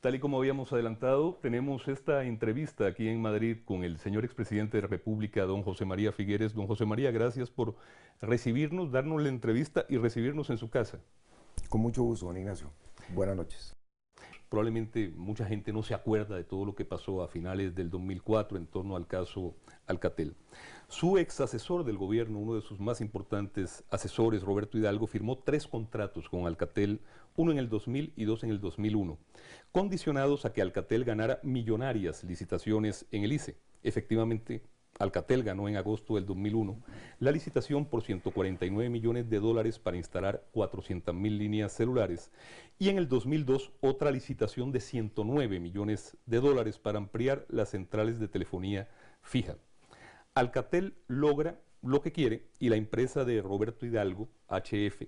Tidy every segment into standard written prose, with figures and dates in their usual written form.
Tal y como habíamos adelantado, tenemos esta entrevista aquí en Madrid con el señor expresidente de la República, don José María Figueres. Don José María, gracias por recibirnos, darnos la entrevista y recibirnos en su casa. Con mucho gusto, don Ignacio. Buenas noches. Probablemente mucha gente no se acuerda de todo lo que pasó a finales del 2004 en torno al caso Alcatel. Su ex asesor del gobierno, uno de sus más importantes asesores, Roberto Hidalgo, firmó 3 contratos con Alcatel, uno en el 2000 y 2 en el 2001, condicionados a que Alcatel ganara millonarias licitaciones en el ICE. Efectivamente, Alcatel ganó en agosto del 2001 la licitación por 149 millones de dólares para instalar 400.000 líneas celulares y en el 2002 otra licitación de 109 millones de dólares para ampliar las centrales de telefonía fija. Alcatel logra lo que quiere y la empresa de Roberto Hidalgo, HF,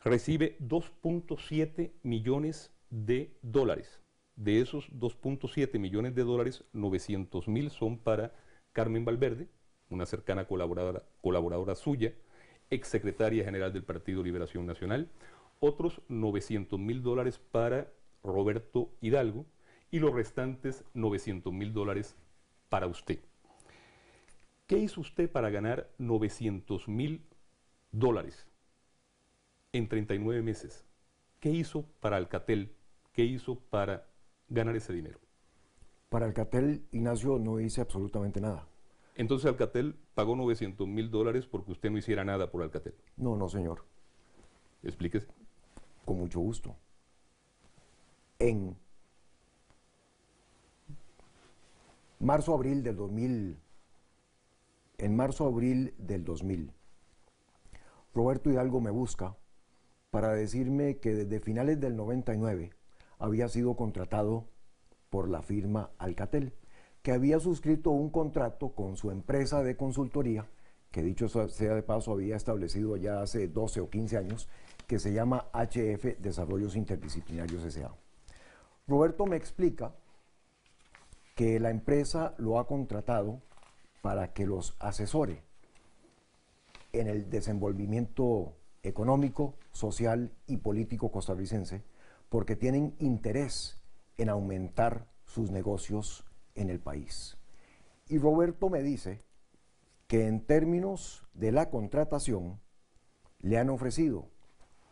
recibe 2.7 millones de dólares. De esos 2.7 millones de dólares, 900.000 son para Carmen Valverde, una cercana colaboradora suya, exsecretaria general del Partido Liberación Nacional, otros 900.000 dólares para Roberto Hidalgo y los restantes 900.000 dólares para usted. ¿Qué hizo usted para ganar 900.000 dólares en 39 meses? ¿Qué hizo para Alcatel? ¿Qué hizo para ganar ese dinero? Para Alcatel, Ignacio, no hice absolutamente nada. Entonces Alcatel pagó 900.000 dólares porque usted no hiciera nada por Alcatel. No, no, señor. Explíquese. Con mucho gusto. En marzo-abril del 2000, Roberto Hidalgo me busca para decirme que desde finales del 99 había sido contratado por la firma Alcatel, que había suscrito un contrato con su empresa de consultoría, que dicho sea de paso había establecido ya hace 12 o 15 años, que se llama HF Desarrollos Interdisciplinarios S.A. Roberto me explica que la empresa lo ha contratado para que los asesore en el desenvolvimiento económico, social y político costarricense, porque tienen interés en aumentar sus negocios en el país. Y Roberto me dice que en términos de la contratación le han ofrecido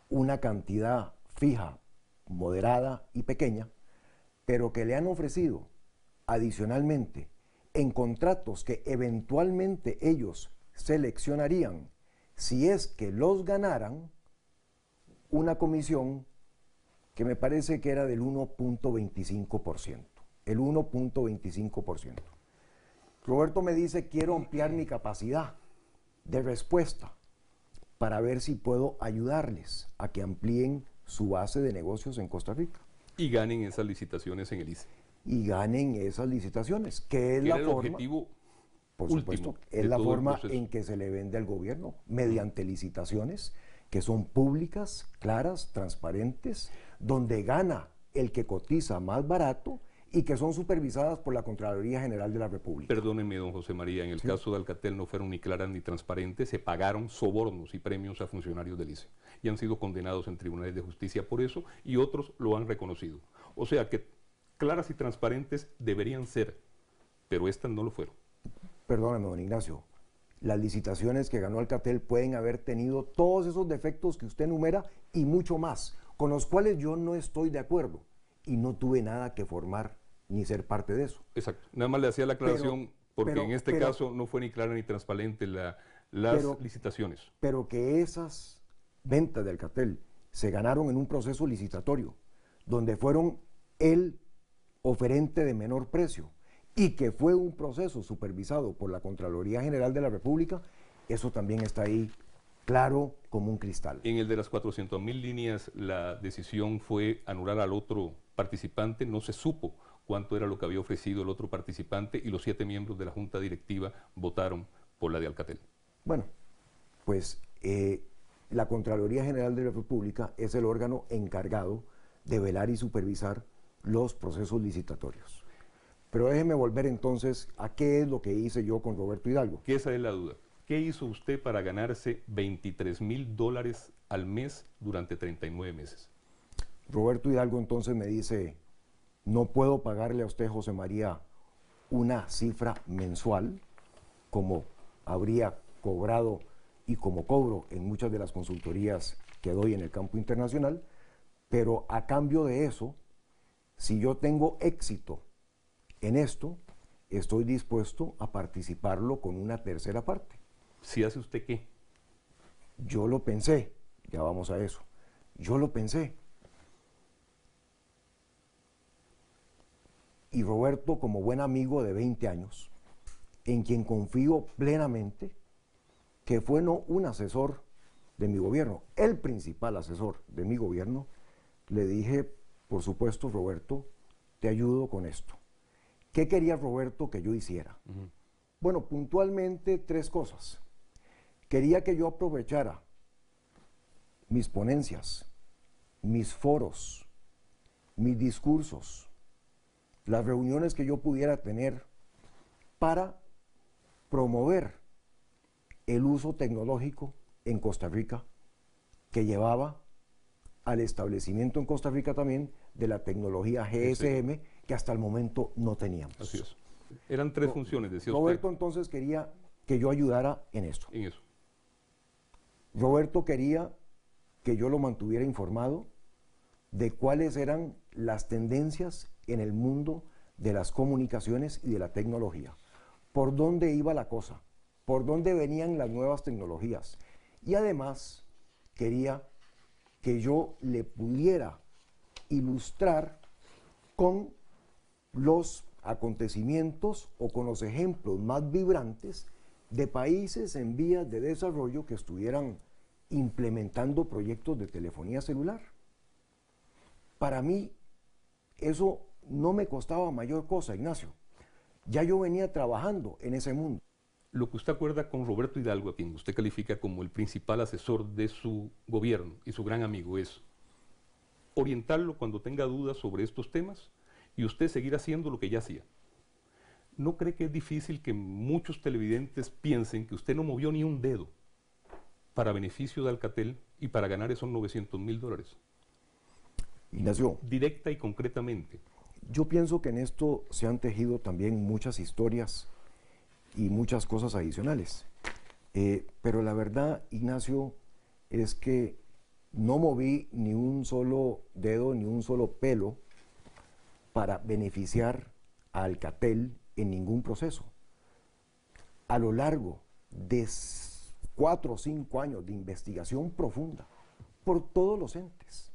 una cantidad fija, moderada y pequeña, pero que le han ofrecido adicionalmente en contratos que eventualmente ellos seleccionarían si es que los ganaran, una comisión que me parece que era del 1.25%, el 1.25%. Roberto me dice, quiero ampliar mi capacidad de respuesta para ver si puedo ayudarles a que amplíen su base de negocios en Costa Rica. Y ganen esas licitaciones en el ICE. Y ganen esas licitaciones, que es la forma, objetivo por supuesto, es la forma en que se le vende al gobierno, mediante licitaciones que son públicas, claras, transparentes, donde gana el que cotiza más barato y que son supervisadas por la Contraloría General de la República. Perdóneme, don José María, en el caso de Alcatel no fueron ni claras ni transparentes, se pagaron sobornos y premios a funcionarios del ICE y han sido condenados en tribunales de justicia por eso y otros lo han reconocido. O sea que claras y transparentes deberían ser, pero estas no lo fueron. Perdóname, don Ignacio, las licitaciones que ganó Alcatel pueden haber tenido todos esos defectos que usted enumera y mucho más, con los cuales yo no estoy de acuerdo y no tuve nada que formar ni ser parte de eso. Exacto, nada más le hacía la aclaración porque en este caso no fue ni clara ni transparente las licitaciones. Pero que esas ventas de Alcatel se ganaron en un proceso licitatorio, donde fueron el oferente de menor precio, y que fue un proceso supervisado por la Contraloría General de la República, eso también está ahí claro como un cristal. En el de las 400.000 líneas, la decisión fue anular al otro participante, no se supo cuánto era lo que había ofrecido el otro participante y los 7 miembros de la Junta Directiva votaron por la de Alcatel. Bueno, pues la Contraloría General de la República es el órgano encargado de velar y supervisar los procesos licitatorios. Pero déjeme volver entonces a qué es lo que hice yo con Roberto Hidalgo. Que esa es la duda. ¿Qué hizo usted para ganarse 23.000 dólares al mes durante 39 meses? Roberto Hidalgo entonces me dice, no puedo pagarle a usted, José María, una cifra mensual, como habría cobrado y como cobro en muchas de las consultorías que doy en el campo internacional, pero a cambio de eso, si yo tengo éxito en esto, estoy dispuesto a participarlo con una tercera parte. ¿Si hace usted qué? Yo lo pensé, ya vamos a eso, yo lo pensé. Y Roberto, como buen amigo de 20 años, en quien confío plenamente, que fue no un asesor de mi gobierno, el principal asesor de mi gobierno, le dije, por supuesto, Roberto, te ayudo con esto. ¿Qué quería Roberto que yo hiciera? Bueno, puntualmente 3 cosas. Quería que yo aprovechara mis ponencias, mis foros, mis discursos, las reuniones que yo pudiera tener para promover el uso tecnológico en Costa Rica, que llevaba al establecimiento en Costa Rica también de la tecnología GSM, que hasta el momento no teníamos. Así es. Eran 3 funciones, decía Roberto usted. entonces quería que yo ayudara en esto. En eso. Roberto quería que yo lo mantuviera informado de cuáles eran las tendencias en el mundo de las comunicaciones y de la tecnología. Por dónde iba la cosa, por dónde venían las nuevas tecnologías. Y además quería que yo le pudiera ilustrar con los acontecimientos o con los ejemplos más vibrantes de países en vías de desarrollo que estuvieran implementando proyectos de telefonía celular. Para mí eso no me costaba mayor cosa, Ignacio. Ya yo venía trabajando en ese mundo. Lo que usted acuerda con Roberto Hidalgo, a quien usted califica como el principal asesor de su gobierno y su gran amigo, es orientarlo cuando tenga dudas sobre estos temas y usted seguir haciendo lo que ya hacía. ¿No cree que es difícil que muchos televidentes piensen que usted no movió ni un dedo para beneficio de Alcatel y para ganar esos $900.000? Ignacio, Directa y concretamente. yo pienso que en esto se han tejido también muchas historias y muchas cosas adicionales. Pero la verdad, Ignacio, es que no moví ni un solo dedo, ni un solo pelo para beneficiar a Alcatel en ningún proceso. A lo largo de 4 o 5 años de investigación profunda por todos los entes,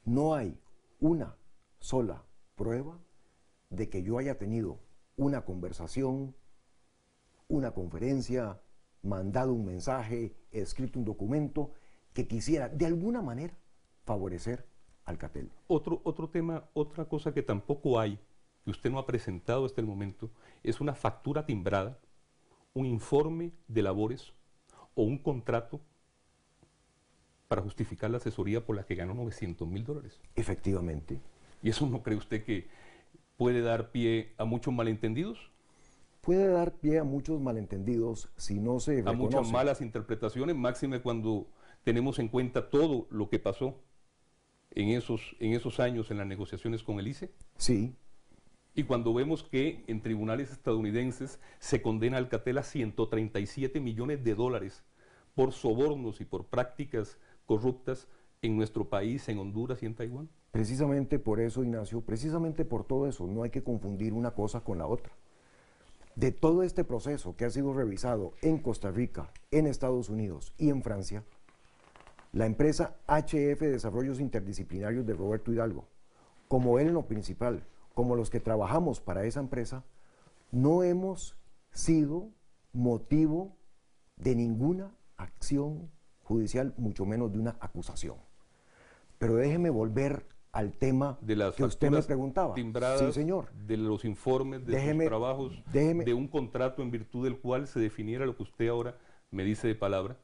no hay una sola prueba de que yo haya tenido una conversación, una conferencia, mandado un mensaje, escrito un documento que quisiera de alguna manera favorecer a Alcatel. Otro tema, otra cosa que tampoco hay, que usted no ha presentado hasta el momento, es una factura timbrada, un informe de labores o un contrato para justificar la asesoría por la que ganó $900.000. Efectivamente. ¿Y eso no cree usted que puede dar pie a muchos malentendidos? Puede dar pie a muchos malentendidos si no se reconoce. A muchas malas interpretaciones, máxime cuando tenemos en cuenta todo lo que pasó en esos años en las negociaciones con el ICE. Sí. Y cuando vemos que en tribunales estadounidenses se condena a Alcatel a $137 millones por sobornos y por prácticas corruptas en nuestro país, en Honduras y en Taiwán. Precisamente por eso, Ignacio, precisamente por todo eso, no hay que confundir una cosa con la otra. De todo este proceso que ha sido revisado en Costa Rica, en Estados Unidos y en Francia, la empresa HF Desarrollos Interdisciplinarios de Roberto Hidalgo, como él en lo principal, como los que trabajamos para esa empresa, no hemos sido motivo de ninguna acción judicial, mucho menos de una acusación. Pero déjeme volver al tema de las que usted me facturas preguntaba. timbradas, sí, señor. de los informes, de sus trabajos, de un contrato en virtud del cual se definiera lo que usted ahora me dice de palabra.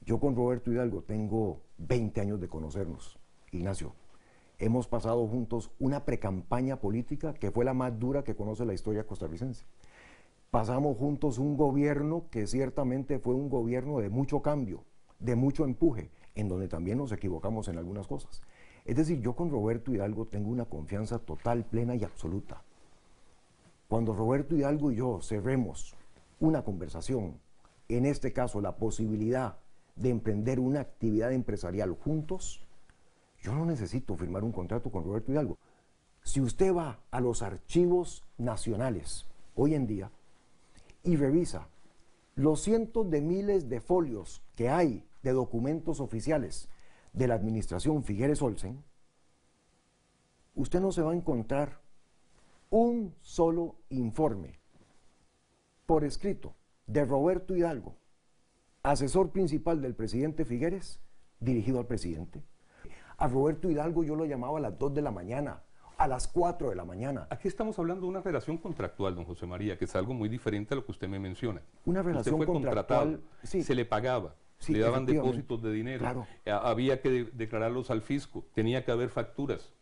Yo con Roberto Hidalgo tengo 20 años de conocernos, Ignacio. Hemos pasado juntos una precampaña política que fue la más dura que conoce la historia costarricense. Pasamos juntos un gobierno que ciertamente fue un gobierno de mucho cambio, de mucho empuje, en donde también nos equivocamos en algunas cosas. Es decir, yo con Roberto Hidalgo tengo una confianza total, plena y absoluta. Cuando Roberto Hidalgo y yo cerremos una conversación, en este caso la posibilidad de emprender una actividad empresarial juntos, yo no necesito firmar un contrato con Roberto Hidalgo. Si usted va a los archivos nacionales hoy en día y revisa los cientos de miles de folios que hay de documentos oficiales de la administración Figueres Olsen, usted no se va a encontrar un solo informe por escrito de Roberto Hidalgo, asesor principal del presidente Figueres, dirigido al presidente. A Roberto Hidalgo yo lo llamaba a las 2 de la mañana, a las 4 de la mañana. Aquí estamos hablando de una relación contractual, don José María, que es algo muy diferente a lo que usted me menciona. Una relación usted fue contractual, contratado, sí, se le pagaba, sí, le daban depósitos de dinero, claro. Había que declararlos al fisco, tenía que haber facturas.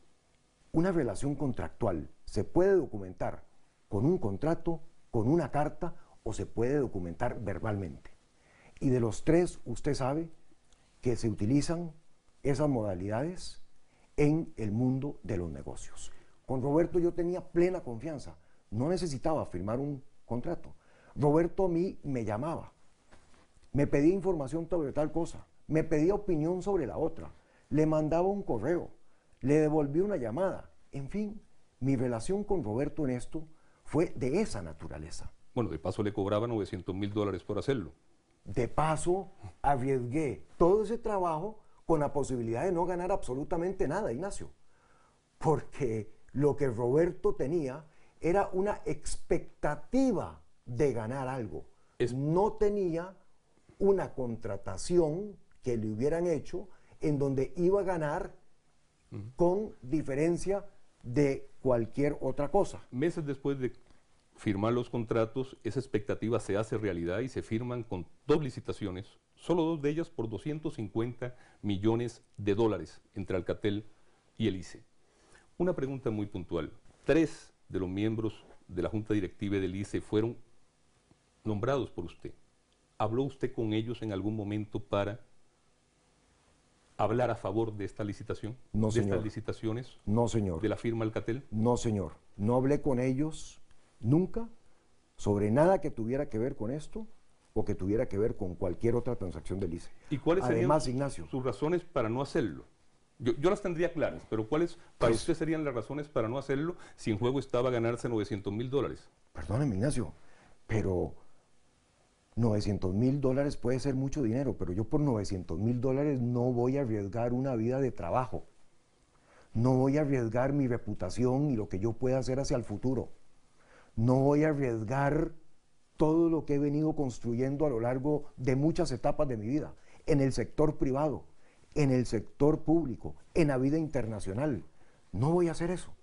Una relación contractual se puede documentar con un contrato, con una carta, o se puede documentar verbalmente. Y de los tres, usted sabe que se utilizan esas modalidades en el mundo de los negocios. Con Roberto yo tenía plena confianza, no necesitaba firmar un contrato. Roberto a mí me llamaba, me pedía información sobre tal cosa, me pedía opinión sobre la otra, le mandaba un correo, le devolví una llamada. En fin, mi relación con Roberto en esto fue de esa naturaleza. Bueno, de paso le cobraba $900,000 por hacerlo. De paso, arriesgué todo ese trabajo con la posibilidad de no ganar absolutamente nada, Ignacio. Porque lo que Roberto tenía era una expectativa de ganar algo. No tenía una contratación que le hubieran hecho en donde iba a ganar con diferencia de cualquier otra cosa. Meses después de firmar los contratos, esa expectativa se hace realidad y se firman con 2 licitaciones, solo 2 de ellas por $250 millones entre Alcatel y el ICE. Una pregunta muy puntual. 3 de los miembros de la Junta Directiva del ICE fueron nombrados por usted. ¿Habló usted con ellos en algún momento para hablar a favor de esta licitación? No, ¿De señor. estas licitaciones? No, señor. ¿De la firma Alcatel? No, señor. No hablé con ellos nunca sobre nada que tuviera que ver con esto o que tuviera que ver con cualquier otra transacción del ICE. ¿Y cuáles Además, serían Ignacio, sus razones para no hacerlo? Yo las tendría claras, pero ¿cuáles para usted serían las razones para no hacerlo si en juego estaba ganarse $900,000? perdóneme, Ignacio, pero $900,000 puede ser mucho dinero, pero yo por $900,000 no voy a arriesgar una vida de trabajo. No voy a arriesgar mi reputación y lo que yo pueda hacer hacia el futuro. No voy a arriesgar todo lo que he venido construyendo a lo largo de muchas etapas de mi vida, en el sector privado, en el sector público, en la vida internacional. No voy a hacer eso.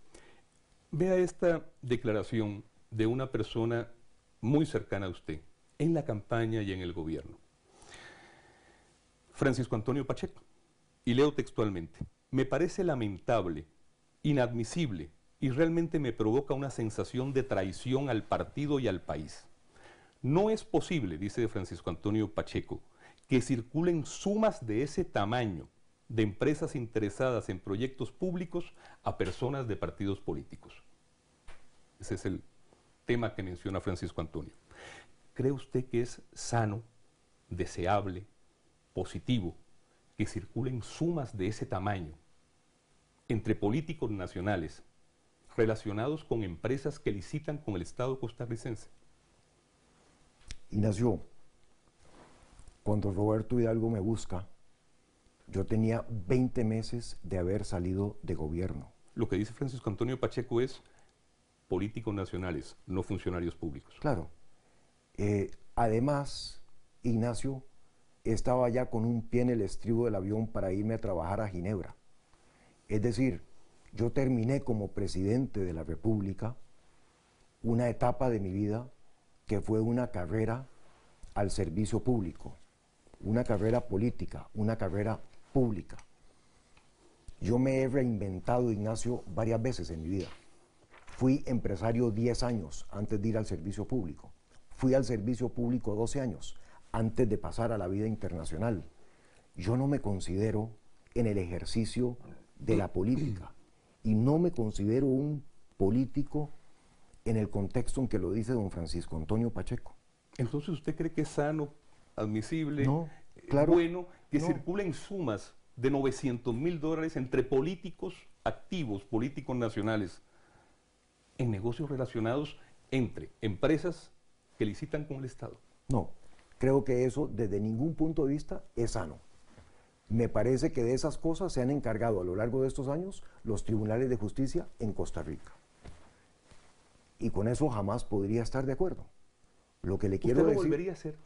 Vea esta declaración de una persona muy cercana a usted, en la campaña y en el gobierno. Francisco Antonio Pacheco, y leo textualmente: me parece lamentable, inadmisible, y realmente me provoca una sensación de traición al partido y al país. No es posible, dice Francisco Antonio Pacheco, que circulen sumas de ese tamaño de empresas interesadas en proyectos públicos a personas de partidos políticos. Ese es el tema que menciona Francisco Antonio. ¿Cree usted que es sano, deseable, positivo, que circulen sumas de ese tamaño entre políticos nacionales relacionados con empresas que licitan con el Estado costarricense? Ignacio, cuando Roberto Hidalgo me busca, yo tenía 20 meses de haber salido de gobierno. Lo que dice Francisco Antonio Pacheco es políticos nacionales, no funcionarios públicos. Claro. Además, Ignacio, estaba ya con un pie en el estribo del avión para irme a trabajar a Ginebra. Es decir, yo terminé como presidente de la República una etapa de mi vida que fue una carrera al servicio público, una carrera política, una carrera pública. Yo me he reinventado, Ignacio, varias veces en mi vida. Fui empresario 10 años antes de ir al servicio público. Fui al servicio público 12 años antes de pasar a la vida internacional. yo no me considero en el ejercicio de la política y no me considero un político en el contexto en que lo dice don Francisco Antonio Pacheco. Entonces, ¿usted cree que es sano, admisible, No, claro, bueno, que no. circulen sumas de $900.000 entre políticos activos, políticos nacionales, en negocios relacionados entre empresas que licitan con el Estado? No, creo que eso desde ningún punto de vista es sano. Me parece que de esas cosas se han encargado a lo largo de estos años los tribunales de justicia en Costa Rica. Y con eso jamás podría estar de acuerdo. Lo que le quiero ¿Usted lo decir... volvería a hacer?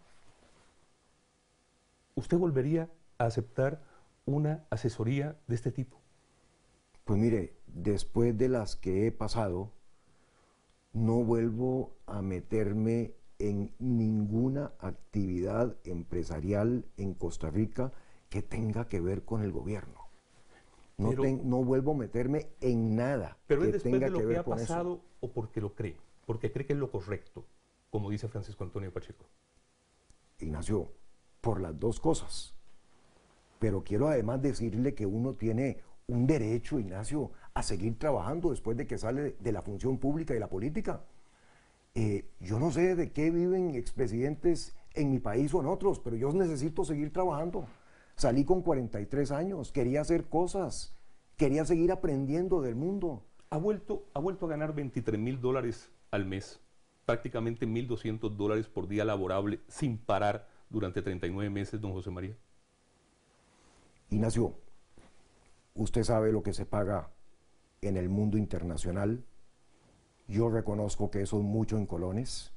¿Usted volvería a aceptar una asesoría de este tipo? Pues mire, después de las que he pasado, no vuelvo a meterme en ninguna actividad empresarial en Costa Rica que tenga que ver con el gobierno. No vuelvo a meterme en nada pero que es después tenga de lo que que ver ha con eso. pasado o porque lo cree, porque cree que es lo correcto, como dice Francisco Antonio Pacheco. Ignacio, por las dos cosas. Pero quiero además decirle que uno tiene un derecho, Ignacio, a seguir trabajando después de que sale de la función pública y la política. Yo no sé de qué viven expresidentes en mi país o en otros, pero yo necesito seguir trabajando. Salí con 43 años, quería hacer cosas, quería seguir aprendiendo del mundo. Ha vuelto a ganar $23.000 al mes, prácticamente $1.200 por día laborable, sin parar durante 39 meses, don José María. Ignacio, usted sabe lo que se paga en el mundo internacional. Yo reconozco que eso es mucho en colones,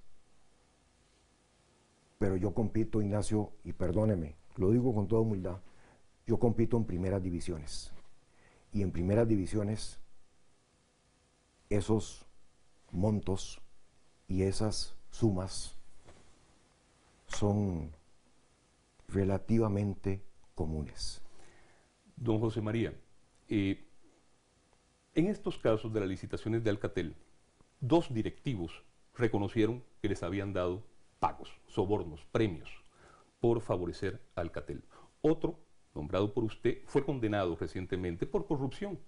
pero yo compito, Ignacio, y perdóneme, lo digo con toda humildad, yo compito en primeras divisiones. Y en primeras divisiones, esos montos y esas sumas son relativamente comunes. Don José María, en estos casos de las licitaciones de Alcatel, 2 directivos reconocieron que les habían dado pagos, sobornos, premios, por favorecer a Alcatel. Otro, nombrado por usted, fue condenado recientemente por corrupción,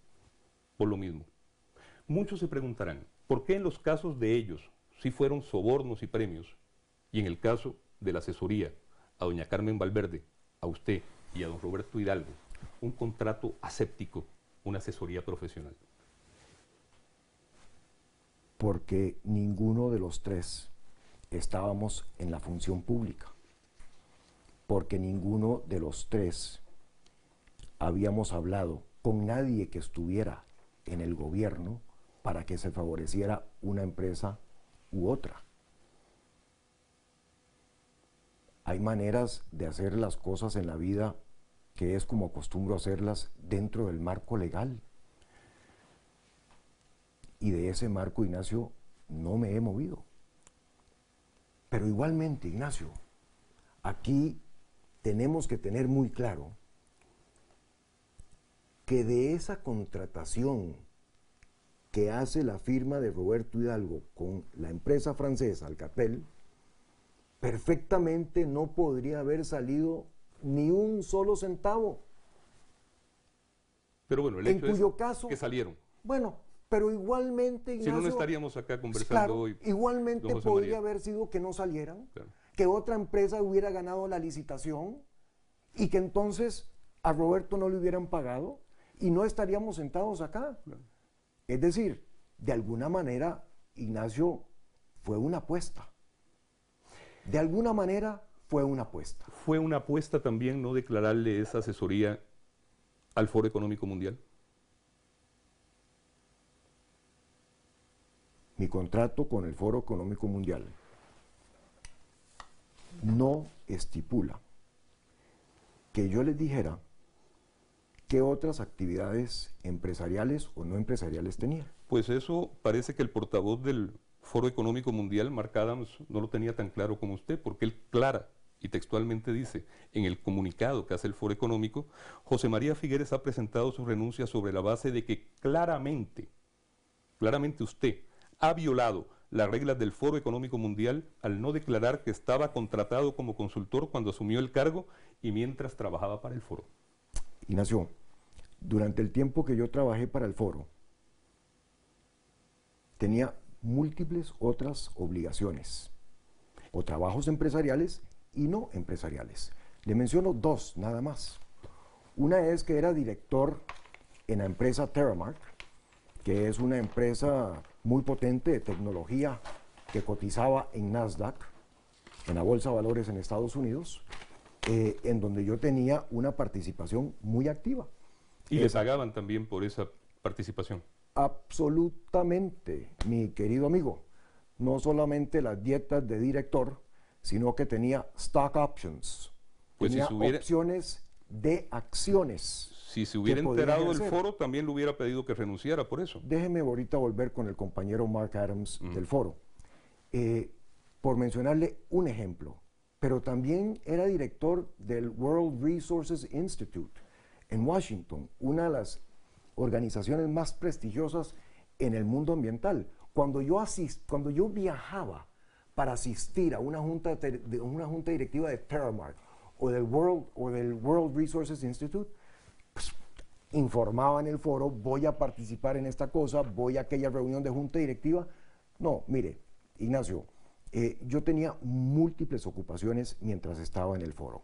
por lo mismo. Muchos se preguntarán, ¿por qué en los casos de ellos sí fueron sobornos y premios, y en el caso de la asesoría a doña Carmen Valverde, a usted y a don Roberto Hidalgo, un contrato aséptico, una asesoría profesional? Porque ninguno de los tres estábamos en la función pública, porque ninguno de los tres habíamos hablado con nadie que estuviera en el gobierno para que se favoreciera una empresa u otra. Hay maneras de hacer las cosas en la vida que es como acostumbro hacerlas dentro del marco legal. Y de ese marco, Ignacio, no me he movido. Pero igualmente, Ignacio, aquí tenemos que tener muy claro que de esa contratación que hace la firma de Roberto Hidalgo con la empresa francesa Alcatel, perfectamente no podría haber salido ni un solo centavo. Pero bueno, el En hecho cuyo es caso, que salieron. bueno, pero igualmente, Ignacio, Si no, no estaríamos acá conversando claro, hoy. igualmente don José podría María. haber sido que no salieran, Claro. que otra empresa hubiera ganado la licitación y que entonces a Roberto no le hubieran pagado y no estaríamos sentados acá. Claro. Es decir, de alguna manera, Ignacio, fue una apuesta. De alguna manera fue una apuesta. ¿Fue una apuesta también no declararle esa asesoría al Foro Económico Mundial? Mi contrato con el Foro Económico Mundial no estipula que yo les dijera qué otras actividades empresariales o no empresariales tenía. Pues eso parece que el portavoz del Foro Económico Mundial, Mark Adams, no lo tenía tan claro como usted, porque él clara y textualmente dice en el comunicado que hace el Foro Económico, José María Figueres ha presentado su renuncia sobre la base de que claramente usted ha violado las reglas del Foro Económico Mundial al no declarar que estaba contratado como consultor cuando asumió el cargo y mientras trabajaba para el foro? Ignacio, durante el tiempo que yo trabajé para el foro, tenía múltiples otras obligaciones, o trabajos empresariales y no empresariales. Le menciono dos nada más. Una es que era director en la empresa Terramark, que es una empresa muy potente de tecnología que cotizaba en Nasdaq, en la Bolsa de Valores en Estados Unidos, en donde yo tenía una participación muy activa. ¿Y le pagaban también por esa participación? Absolutamente, mi querido amigo. No solamente las dietas de director, sino que tenía stock options. Pues tenía si hubiera, opciones de acciones. si se hubiera que podía enterado del ejercer. foro, también le hubiera pedido que renunciara por eso. Déjeme ahorita volver con el compañero Mark Adams del foro. Por mencionarle un ejemplo, pero también era director del World Resources Institute en Washington, una de las organizaciones más prestigiosas en el mundo ambiental. Cuando yo viajaba para asistir a una junta directiva de Terramark o del World Resources Institute, pues, informaba en el foro, voy a participar en esta cosa, voy a aquella reunión de junta directiva. No, mire, Ignacio, yo tenía múltiples ocupaciones mientras estaba en el foro.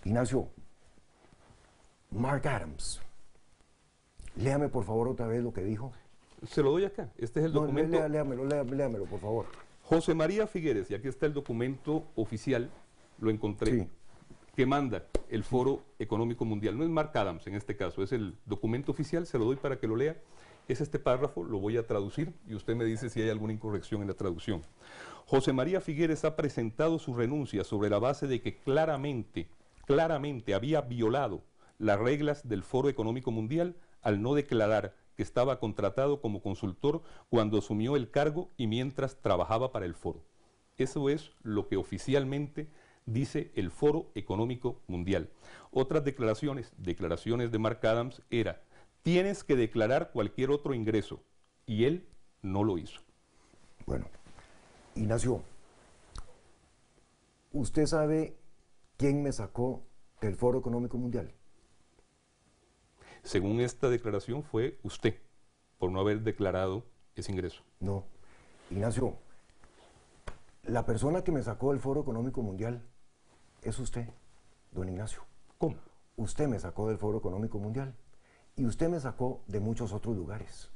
Ignacio, Mark Adams, léame por favor otra vez lo que dijo. Se lo doy acá. Este es el documento. Léamelo, por favor. José María Figueres, y aquí está el documento oficial, lo encontré, Sí. que manda el Foro Económico Mundial. No es Mark Adams en este caso, es el documento oficial, se lo doy para que lo lea. Es este párrafo, lo voy a traducir y usted me dice si hay alguna incorrección en la traducción. José María Figueres ha presentado su renuncia sobre la base de que claramente había violado las reglas del Foro Económico Mundial al no declarar que estaba contratado como consultor cuando asumió el cargo y mientras trabajaba para el foro. Eso es lo que oficialmente dice el Foro Económico Mundial. Otras declaraciones de Mark Adams era: tienes que declarar cualquier otro ingreso, y él no lo hizo. Bueno, Ignacio, ¿usted sabe quién me sacó del Foro Económico Mundial? Según esta declaración fue usted, por no haber declarado ese ingreso. No, Ignacio, la persona que me sacó del Foro Económico Mundial es usted, don Ignacio. ¿Cómo? Usted me sacó del Foro Económico Mundial y usted me sacó de muchos otros lugares,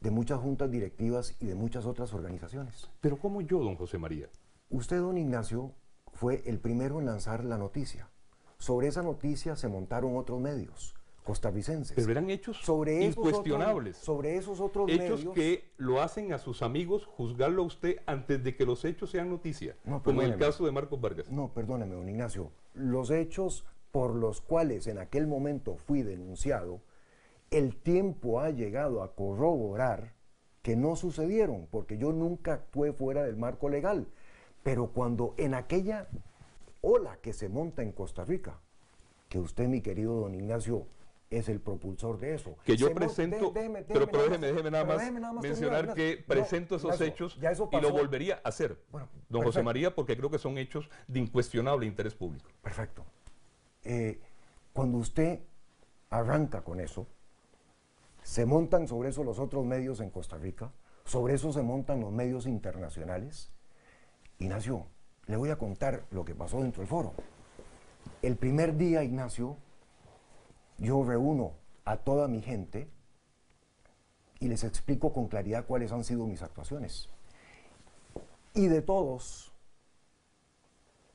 de muchas juntas directivas y de muchas otras organizaciones. Pero ¿cómo yo, don José María? Usted, don Ignacio, fue el primero en lanzar la noticia. Sobre esa noticia se montaron otros medios costarricenses. Pero eran hechos sobre incuestionables. Sobre esos otros hechos medios que lo hacen a sus amigos juzgarlo a usted antes de que los hechos sean noticia, No, como en el perdóneme. caso de Marcos Vargas. No, perdóneme, don Ignacio. Los hechos por los cuales en aquel momento fui denunciado, el tiempo ha llegado a corroborar que no sucedieron, porque yo nunca actué fuera del marco legal. Pero cuando en aquella ola que se monta en Costa Rica, que usted, mi querido don Ignacio, es el propulsor de eso. Que yo presento, pero déjeme nada más mencionar terminar, que presento esos Ignacio, hechos ya eso y lo pasó. volvería a hacer, Bueno, don José perfecto. María, porque creo que son hechos de incuestionable interés público. Perfecto. Cuando usted arranca con eso, se montan sobre eso los otros medios en Costa Rica, sobre eso se montan los medios internacionales. Ignacio, le voy a contar lo que pasó dentro del foro. El primer día, Ignacio, yo reúno a toda mi gente y les explico con claridad cuáles han sido mis actuaciones. Y de todos,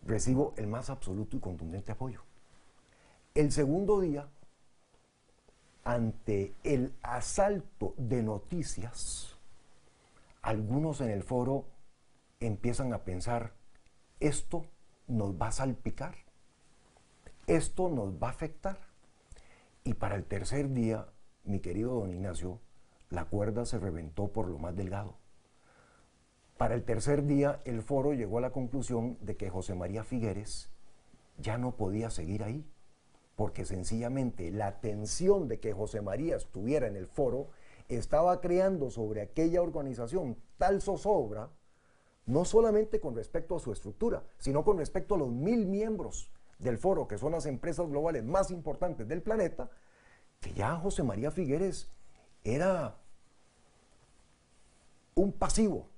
recibo el más absoluto y contundente apoyo. El segundo día, ante el asalto de noticias, algunos en el foro empiezan a pensar, esto nos va a salpicar, esto nos va a afectar. Y para el tercer día, mi querido don Ignacio, la cuerda se reventó por lo más delgado. Para el tercer día, el foro llegó a la conclusión de que José María Figueres ya no podía seguir ahí, porque sencillamente la tensión de que José María estuviera en el foro estaba creando sobre aquella organización tal zozobra, no solamente con respecto a su estructura, sino con respecto a los 1000 miembros del foro, que son las empresas globales más importantes del planeta, que ya José María Figueres era un pasivo,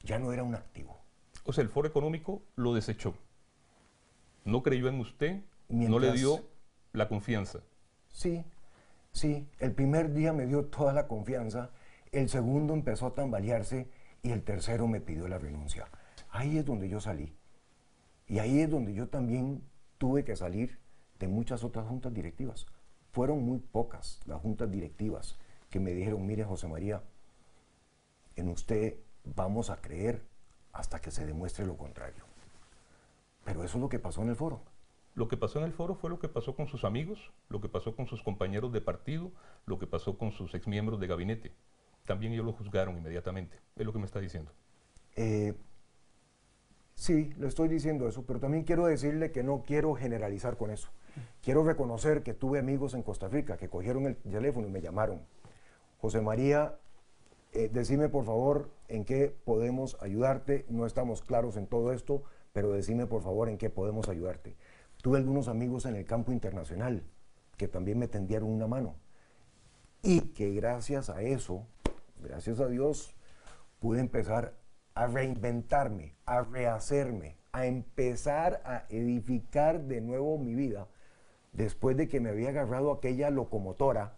ya no era un activo. O sea, el Foro Económico lo desechó. No creyó en usted, no le Mientras- dio la confianza. Sí, sí, el primer día me dio toda la confianza, el segundo empezó a tambalearse y el tercero me pidió la renuncia. Ahí es donde yo salí. Y ahí es donde yo también tuve que salir de muchas otras juntas directivas. Fueron muy pocas las juntas directivas que me dijeron, mire José María, en usted vamos a creer hasta que se demuestre lo contrario. Pero eso es lo que pasó en el foro. Lo que pasó en el foro fue lo que pasó con sus amigos, lo que pasó con sus compañeros de partido, lo que pasó con sus exmiembros de gabinete. También ellos lo juzgaron inmediatamente, es lo que me está diciendo. Sí, le estoy diciendo eso, pero también quiero decirle que no quiero generalizar con eso. Quiero reconocer que tuve amigos en Costa Rica que cogieron el teléfono y me llamaron. José María, decime por favor en qué podemos ayudarte. No estamos claros en todo esto, pero decime por favor en qué podemos ayudarte. Tuve algunos amigos en el campo internacional que también me tendieron una mano y que gracias a eso, gracias a Dios, pude empezar a reinventarme, a rehacerme, a empezar a edificar de nuevo mi vida después de que me había agarrado aquella locomotora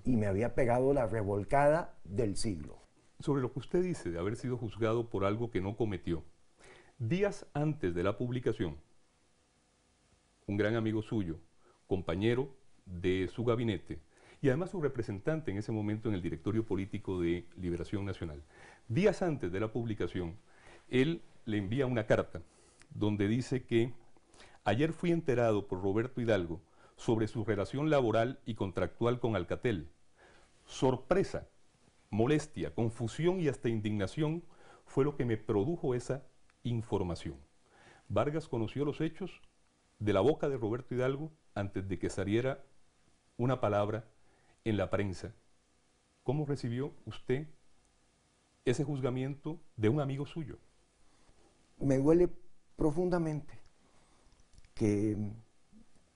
y me había pegado la revolcada del siglo. Sobre lo que usted dice de haber sido juzgado por algo que no cometió, días antes de la publicación, un gran amigo suyo, compañero de su gabinete y además su representante en ese momento en el directorio político de Liberación Nacional, días antes de la publicación, él le envía una carta donde dice que ayer fui enterado por Roberto Hidalgo sobre su relación laboral y contractual con Alcatel. Sorpresa, molestia, confusión y hasta indignación fue lo que me produjo esa información. Vargas conoció los hechos de la boca de Roberto Hidalgo antes de que saliera una palabra en la prensa. ¿Cómo recibió usted ese juzgamiento de un amigo suyo? Me duele profundamente que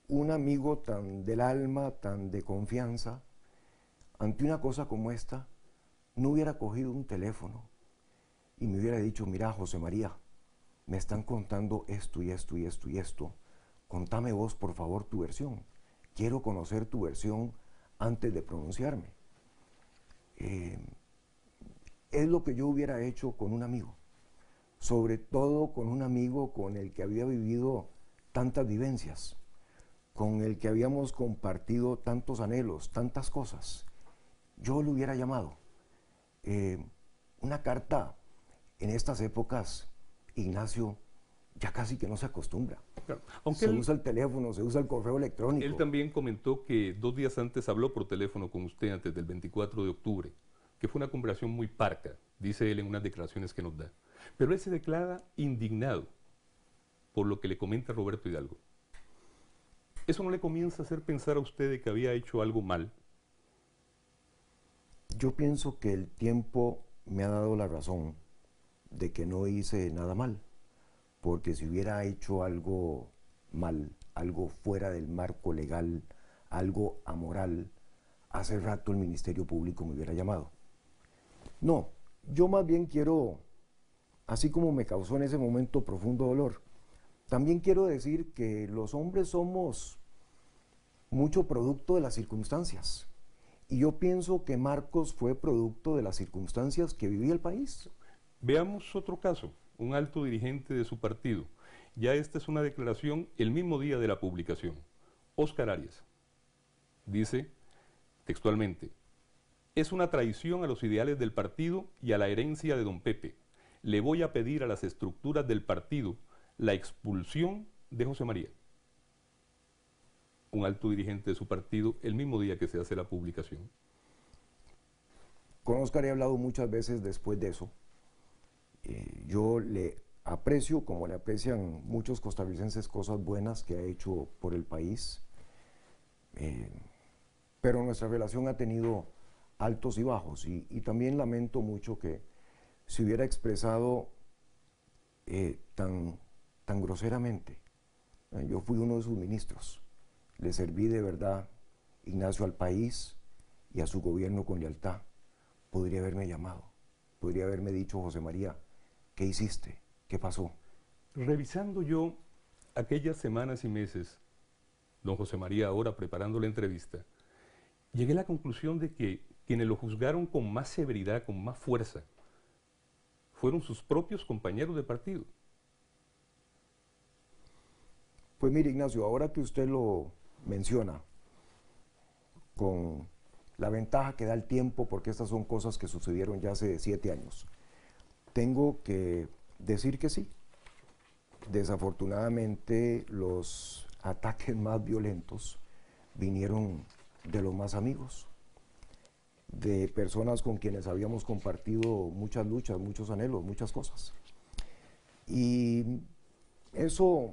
un amigo tan del alma, tan de confianza, ante una cosa como esta, no hubiera cogido un teléfono y me hubiera dicho, mira José María, me están contando esto y esto y esto y esto, contame vos por favor tu versión, quiero conocer tu versión antes de pronunciarme. Es lo que yo hubiera hecho con un amigo, sobre todo con un amigo con el que había vivido tantas vivencias, con el que habíamos compartido tantos anhelos, tantas cosas. Yo lo hubiera llamado. Una carta en estas épocas, Ignacio, ya casi que no se acostumbra. Claro. Aunque Se usa el teléfono, se usa el correo electrónico. Él también comentó que 2 días antes habló por teléfono con usted antes del 24 de octubre, que fue una conversación muy parca, dice él en unas declaraciones que nos da. Pero él se declara indignado por lo que le comenta Roberto Hidalgo. ¿Eso no le comienza a hacer pensar a usted de que había hecho algo mal? Yo pienso que el tiempo me ha dado la razón de que no hice nada mal, porque si hubiera hecho algo mal, algo fuera del marco legal, algo amoral, hace rato el Ministerio Público me hubiera llamado. No, yo más bien quiero, así como me causó en ese momento profundo dolor, también quiero decir que los hombres somos mucho producto de las circunstancias. Y yo pienso que Marcos fue producto de las circunstancias que vivía el país. Veamos otro caso, un alto dirigente de su partido. Ya esta es una declaración el mismo día de la publicación. Óscar Arias dice textualmente, es una traición a los ideales del partido y a la herencia de don Pepe. Le voy a pedir a las estructuras del partido la expulsión de José María. Un alto dirigente de su partido el mismo día que se hace la publicación. Con Óscar he hablado muchas veces después de eso. Yo le aprecio, como le aprecian muchos costarricenses, cosas buenas que ha hecho por el país. Pero nuestra relación ha tenido altos y bajos, y también lamento mucho que se hubiera expresado tan groseramente. Yo fui uno de sus ministros, le serví de verdad, Ignacio, al país y a su gobierno con lealtad. Podría haberme llamado, podría haberme dicho: José María, ¿qué hiciste? ¿Qué pasó? Revisando yo aquellas semanas y meses, don José María, ahora preparando la entrevista, llegué a la conclusión de que quienes lo juzgaron con más severidad, con más fuerza, fueron sus propios compañeros de partido. Pues mire, Ignacio, ahora que usted lo menciona, con la ventaja que da el tiempo, porque estas son cosas que sucedieron ya hace 7 años, tengo que decir que sí. Desafortunadamente, los ataques más violentos vinieron de los más amigos, de personas con quienes habíamos compartido muchas luchas, muchos anhelos, muchas cosas. Y eso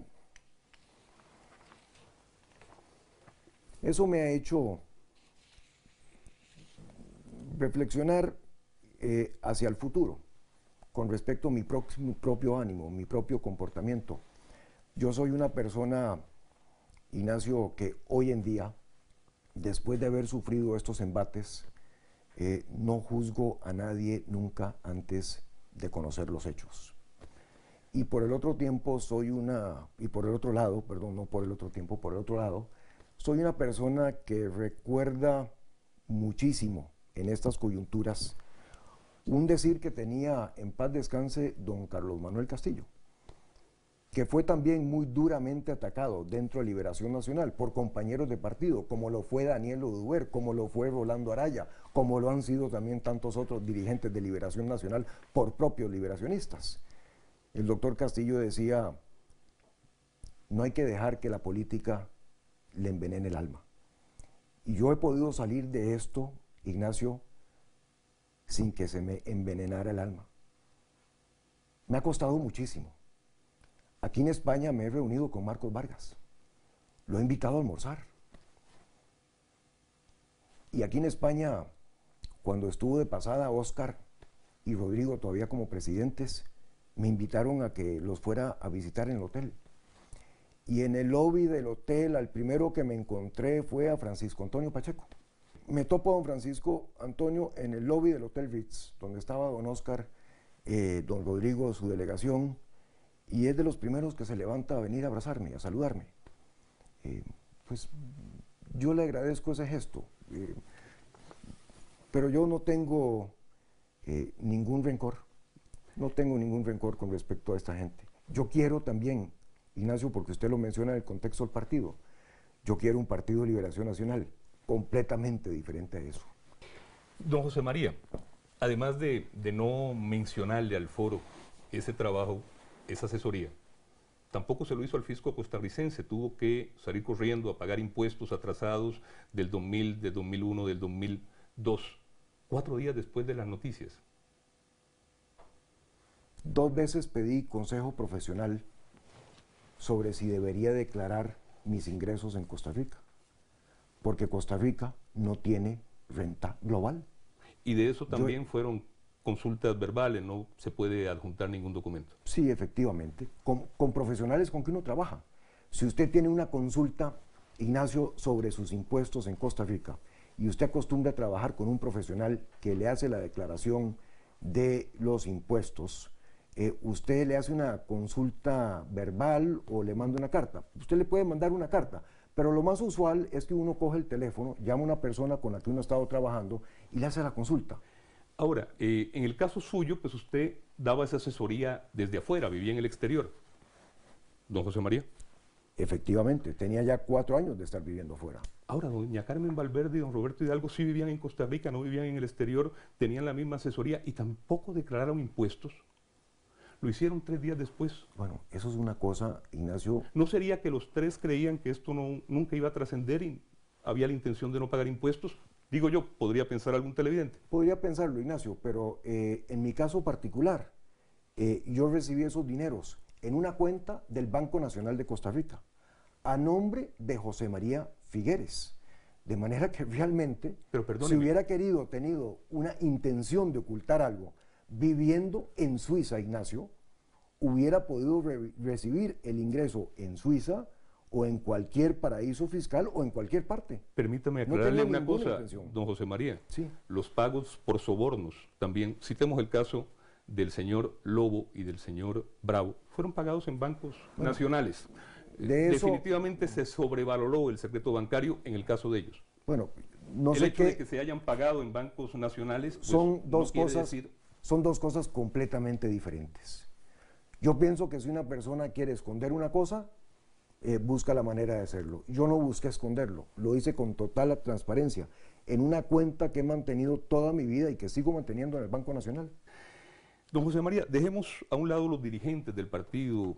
me ha hecho reflexionar hacia el futuro, con respecto a mi propio ánimo, mi propio comportamiento. Yo soy una persona, Ignacio, que hoy en día, después de haber sufrido estos embates, no juzgo a nadie nunca antes de conocer los hechos. Y por el otro tiempo por el otro lado, perdón, no por el otro tiempo, por el otro lado, soy una persona que recuerda muchísimo en estas coyunturas un decir que tenía, en paz descanse, don Carlos Manuel Castillo, que fue también muy duramente atacado dentro de Liberación Nacional por compañeros de partido, como lo fue Daniel Oduber, como lo fue Rolando Araya, como lo han sido también tantos otros dirigentes de Liberación Nacional por propios liberacionistas. El doctor Castillo decía: no hay que dejar que la política le envenene el alma. Y yo he podido salir de esto, Ignacio, sin que se me envenenara el alma. Me ha costado muchísimo. Aquí en España me he reunido con Marcos Vargas, lo he invitado a almorzar. Y aquí en España, cuando estuvo de pasada Óscar y Rodrigo todavía como presidentes, me invitaron a que los fuera a visitar en el hotel. Y en el lobby del hotel, al primero que me encontré fue a Francisco Antonio Pacheco. Me topo a don Francisco Antonio en el lobby del Hotel Ritz, donde estaba don Óscar, don Rodrigo, su delegación, y es de los primeros que se levanta a venir a abrazarme, a saludarme. Pues yo le agradezco ese gesto, pero yo no tengo ningún rencor, no tengo ningún rencor con respecto a esta gente. Yo quiero también, Ignacio, porque usted lo menciona en el contexto del partido, yo quiero un partido de liberación nacional completamente diferente a eso. Don José María, además de no mencionarle al foro ese trabajo, esa asesoría, tampoco se lo hizo al fisco costarricense, tuvo que salir corriendo a pagar impuestos atrasados del 2000, del 2001, del 2002, 4 días después de las noticias. 2 veces pedí consejo profesional sobre si debería declarar mis ingresos en Costa Rica, porque Costa Rica no tiene renta global. Y de eso también fueron consultas verbales, no se puede adjuntar ningún documento. Sí, efectivamente, con profesionales con que uno trabaja. Si usted tiene una consulta, Ignacio, sobre sus impuestos en Costa Rica, y usted acostumbra a trabajar con un profesional que le hace la declaración de los impuestos, usted le hace una consulta verbal o le manda una carta. Usted le puede mandar una carta, pero lo más usual es que uno coge el teléfono, llama a una persona con la que uno ha estado trabajando y le hace la consulta. Ahora, en el caso suyo, pues usted daba esa asesoría desde afuera, vivía en el exterior. Don José María. Efectivamente, tenía ya 4 años de estar viviendo afuera. Ahora, doña Carmen Valverde y don Roberto Hidalgo sí vivían en Costa Rica, no vivían en el exterior, tenían la misma asesoría y tampoco declararon impuestos. Lo hicieron 3 días después. Bueno, eso es una cosa, Ignacio. ¿No sería que los 3 creían que esto nunca iba a trascender y había la intención de no pagar impuestos? Digo yo, podría pensar algún televidente. Podría pensarlo, Ignacio, pero en mi caso particular, yo recibí esos dineros en una cuenta del Banco Nacional de Costa Rica, a nombre de José María Figueres. De manera que realmente, Pero si perdóneme, hubiera tenido una intención de ocultar algo, viviendo en Suiza, Ignacio, hubiera podido recibir el ingreso en Suiza o en cualquier paraíso fiscal o en cualquier parte. permítame No aclararle tenía una ninguna cosa, intención. don José María. Sí. Los pagos por sobornos, también, citemos el caso del señor Lobo y del señor Bravo, fueron pagados en bancos nacionales. de eso- Definitivamente se sobrevaloró el secreto bancario en el caso de ellos. Bueno, no El sé hecho de que qué, se hayan pagado en bancos nacionales pues, son no dos quiere cosas, decir... son dos cosas completamente diferentes. Yo pienso que si una persona quiere esconder una cosa, busca la manera de hacerlo. Yo no busqué esconderlo, lo hice con total transparencia, en una cuenta que he mantenido toda mi vida y que sigo manteniendo en el Banco Nacional. Don José María, dejemos a un lado los dirigentes del partido,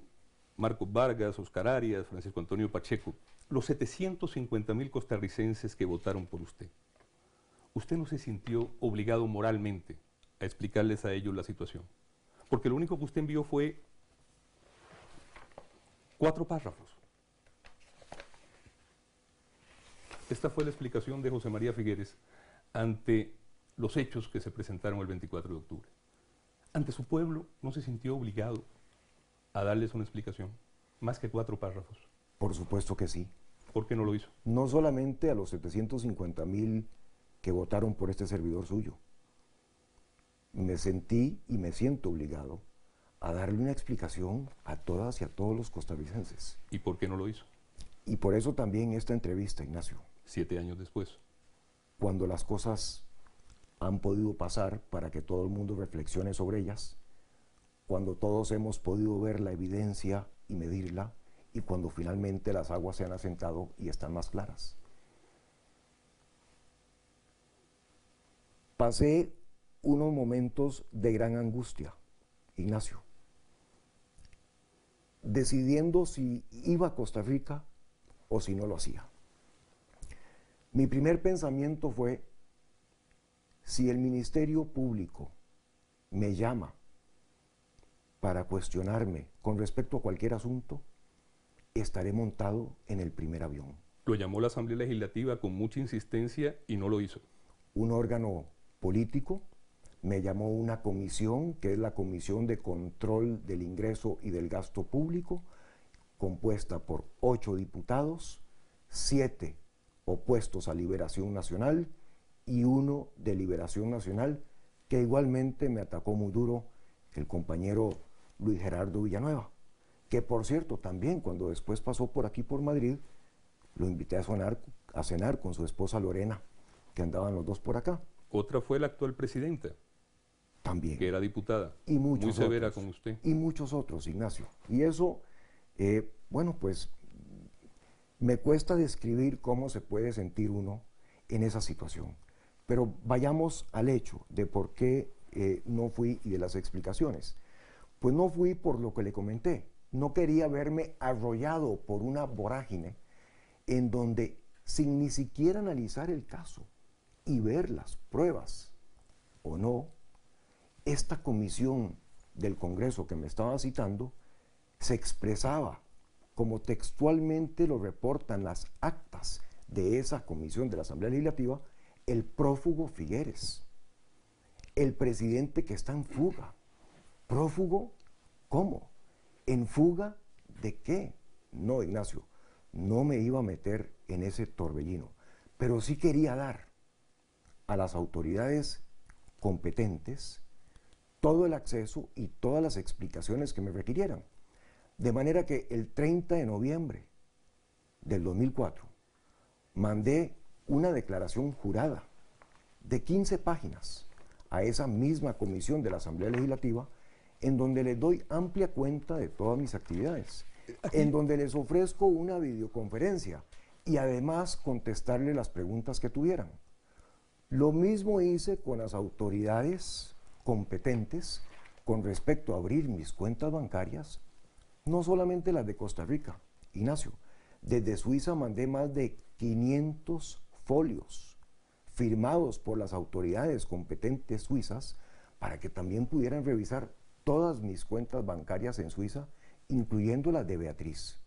Marcos Vargas, Oscar Arias, Francisco Antonio Pacheco, los 750.000 costarricenses que votaron por usted. ¿Usted no se sintió obligado moralmente a explicarles a ellos la situación? Porque lo único que usted envió fue 4 párrafos. Esta fue la explicación de José María Figueres ante los hechos que se presentaron el 24 de octubre. Ante su pueblo no se sintió obligado a darles una explicación, más que 4 párrafos. Por supuesto que sí. ¿Por qué no lo hizo? No solamente a los 750.000 que votaron por este servidor suyo. Me sentí y me siento obligado a darle una explicación a todas y a todos los costarricenses. ¿Y por qué no lo hizo? Y por eso también esta entrevista, Ignacio. 7 años después. Cuando las cosas han podido pasar para que todo el mundo reflexione sobre ellas, cuando todos hemos podido ver la evidencia y medirla, y cuando finalmente las aguas se han asentado y están más claras. Pasé unos momentos de gran angustia, Ignacio, decidiendo si iba a Costa Rica o si no lo hacía. Mi primer pensamiento fue, si el Ministerio Público me llama para cuestionarme con respecto a cualquier asunto, estaré montado en el primer avión. Lo llamó la Asamblea Legislativa con mucha insistencia y no lo hizo. Un órgano político me llamó una comisión, que es la Comisión de Control del Ingreso y del Gasto Público, compuesta por 8 diputados, 7 opuestos a Liberación Nacional y 1 de Liberación Nacional, que igualmente me atacó muy duro el compañero Luis Gerardo Villanueva, que por cierto también cuando después pasó por aquí por Madrid, lo invité a cenar con su esposa Lorena, que andaban los dos por acá. Otra fue la actual presidenta, También. que era diputada, Y muchos muy severa otros, con usted. Y muchos otros, Ignacio. Y eso, bueno, pues me cuesta describir cómo se puede sentir uno en esa situación. Pero vayamos al hecho de por qué no fui y de las explicaciones. Pues no fui por lo que le comenté. No quería verme arrollado por una vorágine en donde, sin ni siquiera analizar el caso y ver las pruebas o no, esta comisión del Congreso que me estaba citando se expresaba, como textualmente lo reportan las actas de esa comisión de la Asamblea Legislativa, el prófugo Figueres, el presidente que está en fuga. ¿Prófugo? ¿Cómo? ¿En fuga de qué? No, Ignacio, no me iba a meter en ese torbellino, pero sí quería dar a las autoridades competentes todo el acceso y todas las explicaciones que me requirieran. De manera que el 30 de noviembre del 2004 mandé una declaración jurada de 15 páginas a esa misma comisión de la Asamblea Legislativa, en donde les doy amplia cuenta de todas mis actividades, en donde les ofrezco una videoconferencia y además contestarle las preguntas que tuvieran. Lo mismo hice con las autoridades competentes con respecto a abrir mis cuentas bancarias, no solamente las de Costa Rica, Ignacio. Desde Suiza mandé más de 500 folios firmados por las autoridades competentes suizas para que también pudieran revisar todas mis cuentas bancarias en Suiza, incluyendo las de Beatriz.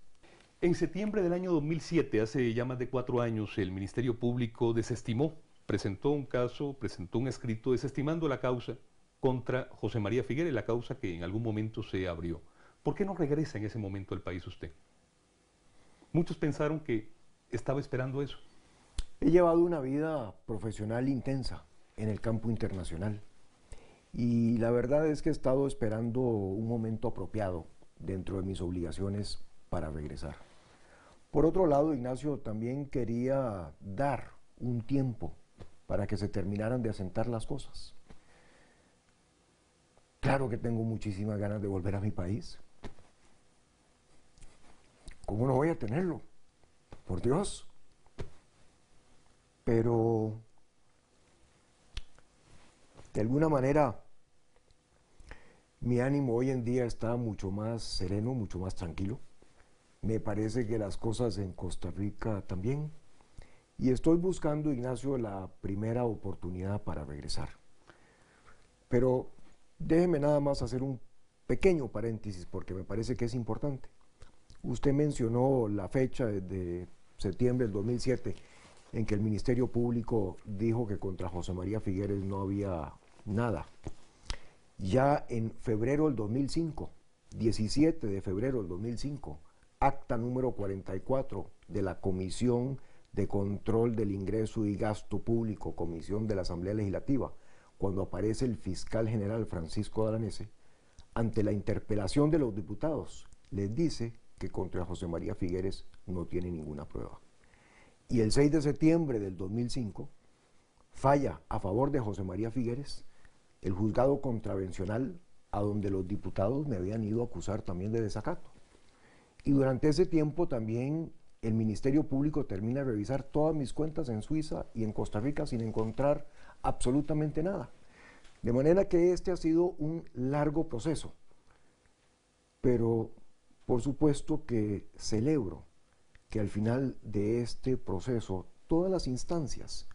En septiembre del año 2007, hace ya más de 4 años, el Ministerio Público desestimó, presentó un caso, presentó un escrito desestimando la causa contra José María Figueres, la causa que en algún momento se abrió. ¿Por qué no regresa en ese momento al país usted? Muchos pensaron que estaba esperando eso. He llevado una vida profesional intensa en el campo internacional y la verdad es que he estado esperando un momento apropiado dentro de mis obligaciones para regresar. Por otro lado, Ignacio, también quería dar un tiempo para que se terminaran de asentar las cosas. Claro que tengo muchísimas ganas de volver a mi país. ¿Cómo no voy a tenerlo? Por Dios. Pero de alguna manera mi ánimo hoy en día está mucho más sereno, mucho más tranquilo. Me parece que las cosas en Costa Rica también. Y estoy buscando, Ignacio, la primera oportunidad para regresar. Pero déjeme nada más hacer un pequeño paréntesis porque me parece que es importante. Usted mencionó la fecha de septiembre del 2007 en que el Ministerio Público dijo que contra José María Figueres no había nada. Ya en febrero del 2005, 17 de febrero del 2005, acta número 44 de la Comisión de Control del Ingreso y Gasto Público, Comisión de la Asamblea Legislativa, cuando aparece el fiscal general Francisco Dalanese, ante la interpelación de los diputados, les dice que contra José María Figueres no tiene ninguna prueba. Y el 6 de septiembre del 2005, falla a favor de José María Figueres el juzgado contravencional a donde los diputados me habían ido a acusar también de desacato. Y durante ese tiempo también el Ministerio Público termina de revisar todas mis cuentas en Suiza y en Costa Rica sin encontrar absolutamente nada. De manera que este ha sido un largo proceso. Pero por supuesto que celebro que al final de este proceso todas las instancias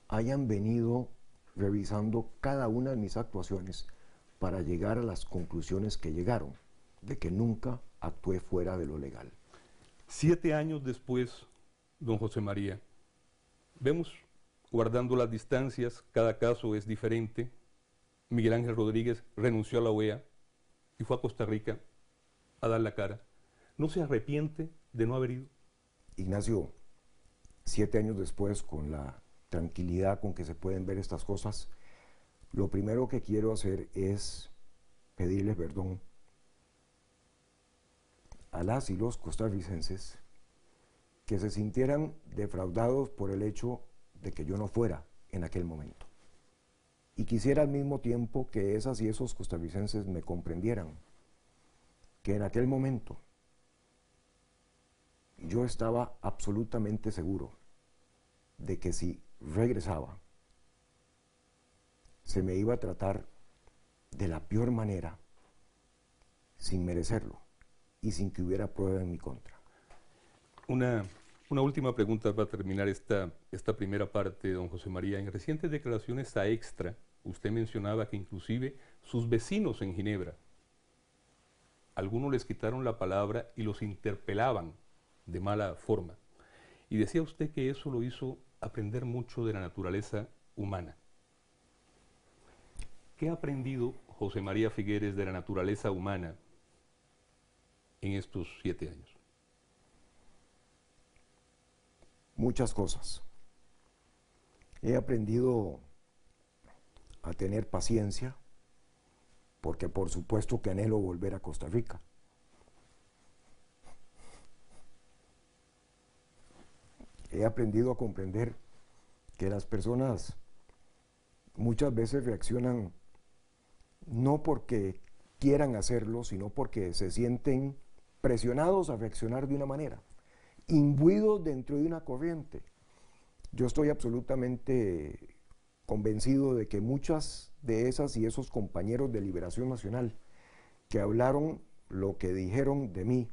hayan venido revisando cada una de mis actuaciones para llegar a las conclusiones que llegaron, de que nunca actué fuera de lo legal. 7 años después, don José María, vemos, guardando las distancias, cada caso es diferente. Miguel Ángel Rodríguez renunció a la OEA y fue a Costa Rica a dar la cara. ¿No se arrepiente de no haber ido? Ignacio, 7 años después, con la tranquilidad con que se pueden ver estas cosas, lo primero que quiero hacer es pedirles perdón a las y los costarricenses que se sintieran defraudados por el hecho de que yo no fuera en aquel momento. Y quisiera al mismo tiempo que esas y esos costarricenses me comprendieran que en aquel momento yo estaba absolutamente seguro de que si regresaba, se me iba a tratar de la peor manera, sin merecerlo y sin que hubiera prueba en mi contra. Una última pregunta para terminar esta primera parte, don José María. En recientes declaraciones a Extra, usted mencionaba que inclusive sus vecinos en Ginebra, algunos les quitaron la palabra y los interpelaban de mala forma. Y decía usted que eso lo hizo aprender mucho de la naturaleza humana. ¿Qué ha aprendido José María Figueres de la naturaleza humana en estos 7 años? Muchas cosas. He aprendido a tener paciencia, porque por supuesto que anhelo volver a Costa Rica. He aprendido a comprender que las personas muchas veces reaccionan no porque quieran hacerlo, sino porque se sienten presionados a reaccionar de una manera, imbuidos dentro de una corriente. Yo estoy absolutamente convencido de que muchas de esas y esos compañeros de Liberación Nacional que hablaron lo que dijeron de mí,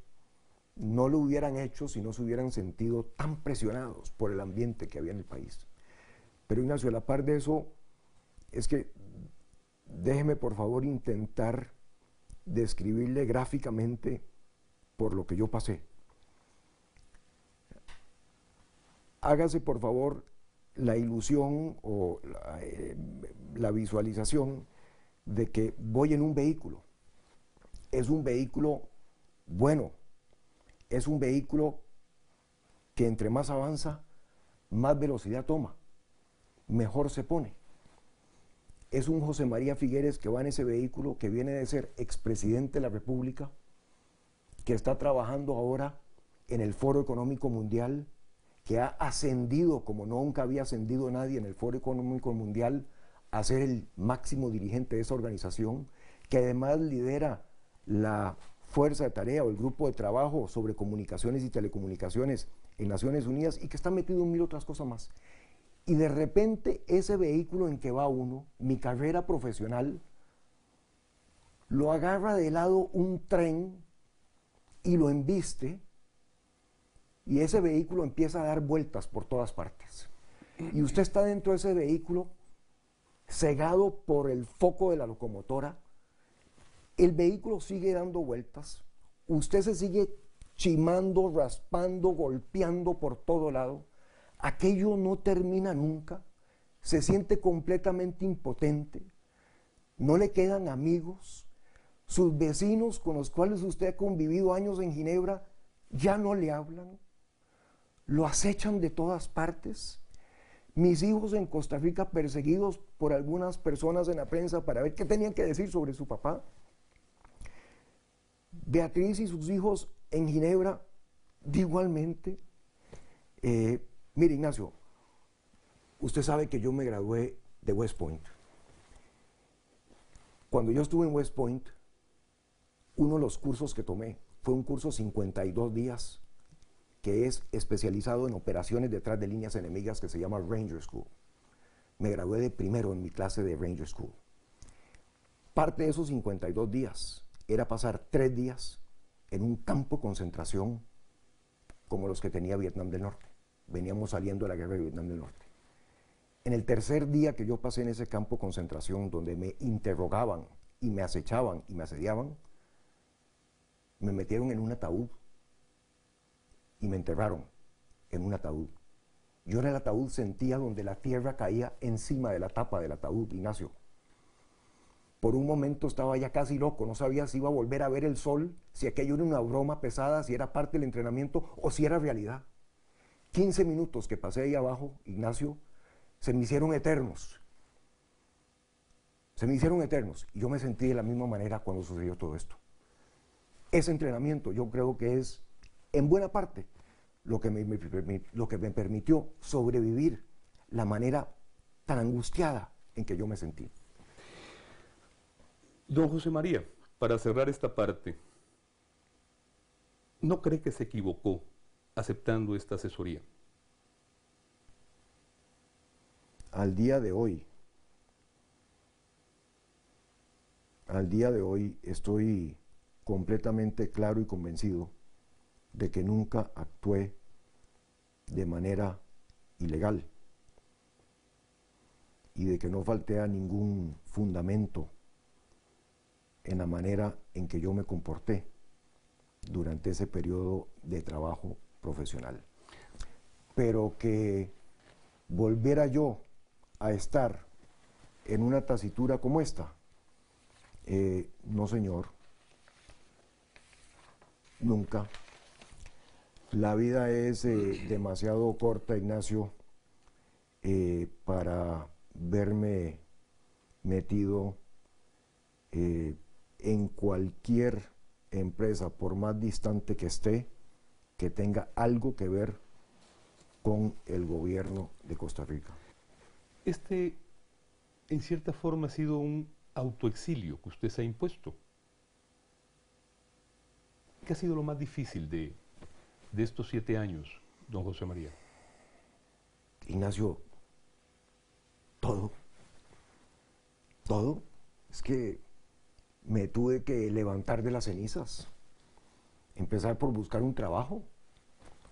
no lo hubieran hecho si no se hubieran sentido tan presionados por el ambiente que había en el país. Pero Ignacio, a la par de eso, es que déjeme por favor intentar describirle gráficamente por lo que yo pasé. hágase por favor la ilusión o la visualización de que voy en un vehículo. Es un vehículo bueno, es un vehículo que entre más avanza, más velocidad toma, mejor se pone. Es un José María Figueres que va en ese vehículo, que viene de ser expresidente de la República, que está trabajando ahora en el Foro Económico Mundial, que ha ascendido como nunca había ascendido nadie en el Foro Económico Mundial a ser el máximo dirigente de esa organización, que además lidera la fuerza de tarea o el grupo de trabajo sobre comunicaciones y telecomunicaciones en Naciones Unidas y que está metido en mil otras cosas más. Y de repente ese vehículo en que va uno, mi carrera profesional, lo agarra de lado un tren y lo embiste, y ese vehículo empieza a dar vueltas por todas partes. Y usted está dentro de ese vehículo, cegado por el foco de la locomotora, el vehículo sigue dando vueltas, usted se sigue chimando, raspando, golpeando por todo lado, aquello no termina nunca, se siente completamente impotente, no le quedan amigos, sus vecinos con los cuales usted ha convivido años en Ginebra ya no le hablan, lo acechan de todas partes. Mis hijos en Costa Rica perseguidos por algunas personas en la prensa para ver qué tenían que decir sobre su papá. Beatriz y sus hijos en Ginebra igualmente. Mire, Ignacio, usted sabe que yo me gradué de West Point. Cuando yo estuve en West Point, uno de los cursos que tomé fue un curso 52 días que es especializado en operaciones detrás de líneas enemigas, que se llama Ranger School. Me gradué de primero en mi clase de Ranger School. Parte de esos 52 días era pasar 3 días en un campo de concentración como los que tenía Vietnam del Norte. Veníamos saliendo de la guerra de Vietnam del Norte. En el tercer día que yo pasé en ese campo de concentración, donde me interrogaban y me acechaban y me asediaban, me metieron en un ataúd y me enterraron en un ataúd. Yo en el ataúd sentía donde la tierra caía encima de la tapa del ataúd, Ignacio. Por un momento estaba ya casi loco, no sabía si iba a volver a ver el sol, si aquello era una broma pesada, si era parte del entrenamiento o si era realidad. 15 minutos que pasé ahí abajo, Ignacio, se me hicieron eternos. Se me hicieron eternos y yo me sentí de la misma manera cuando sucedió todo esto. Ese entrenamiento yo creo que es, en buena parte, lo que me permitió sobrevivir la manera tan angustiada en que yo me sentí. Don José María, para cerrar esta parte, ¿no cree que se equivocó aceptando esta asesoría? Al día de hoy estoy completamente claro y convencido de que nunca actué de manera ilegal y de que no falté a ningún fundamento en la manera en que yo me comporté durante ese periodo de trabajo profesional. Pero que volviera yo a estar en una tesitura como esta, no señor, nunca. La vida es demasiado corta, Ignacio, para verme metido en cualquier empresa, por más distante que esté, que tenga algo que ver con el gobierno de Costa Rica. Este, en cierta forma, ha sido un autoexilio que usted se ha impuesto. ¿Qué ha sido lo más difícil de estos 7 años, don José María? Ignacio, todo. Es que me tuve que levantar de las cenizas, empezar por buscar un trabajo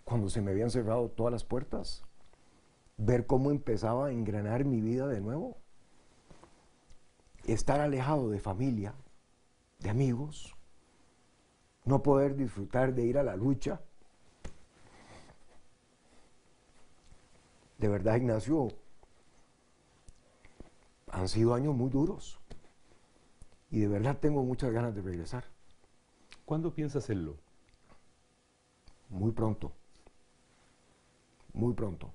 cuando se me habían cerrado todas las puertas, ver cómo empezaba a engranar mi vida de nuevo, estar alejado de familia, de amigos, no poder disfrutar de ir a la lucha, De verdad, Ignacio, han sido años muy duros y de verdad tengo muchas ganas de regresar. ¿Cuándo piensa hacerlo? Muy pronto, muy pronto.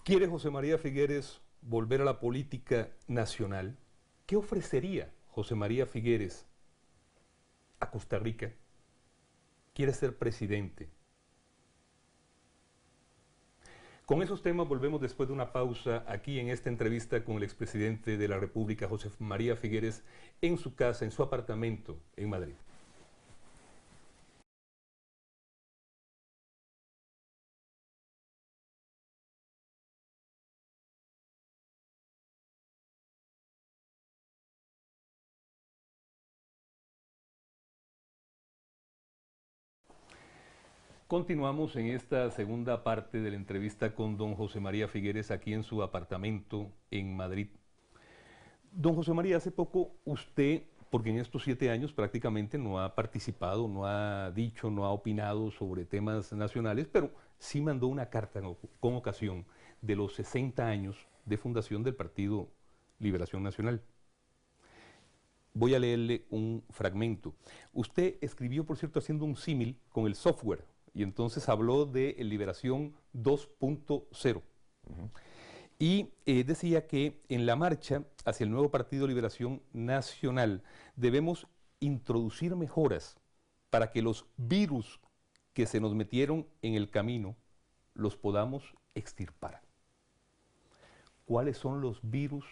¿Quiere José María Figueres volver a la política nacional? ¿Qué ofrecería José María Figueres a Costa Rica? ¿Quiere ser presidente? Con esos temas volvemos después de una pausa aquí en esta entrevista con el expresidente de la República, José María Figueres, en su casa, en su apartamento en Madrid. Continuamos en esta segunda parte de la entrevista con don José María Figueres aquí en su apartamento en Madrid. Don José María, hace poco usted, porque en estos 7 años prácticamente no ha participado, no ha dicho, no ha opinado sobre temas nacionales, pero sí mandó una carta con ocasión de los 60 años de fundación del Partido Liberación Nacional. Voy a leerle un fragmento. Usted escribió, por cierto, haciendo un símil con el software, y entonces habló de Liberación 2.0. Y decía que en la marcha hacia el nuevo Partido Liberación Nacional debemos introducir mejoras para que los virus que se nos metieron en el camino los podamos extirpar. ¿Cuáles son los virus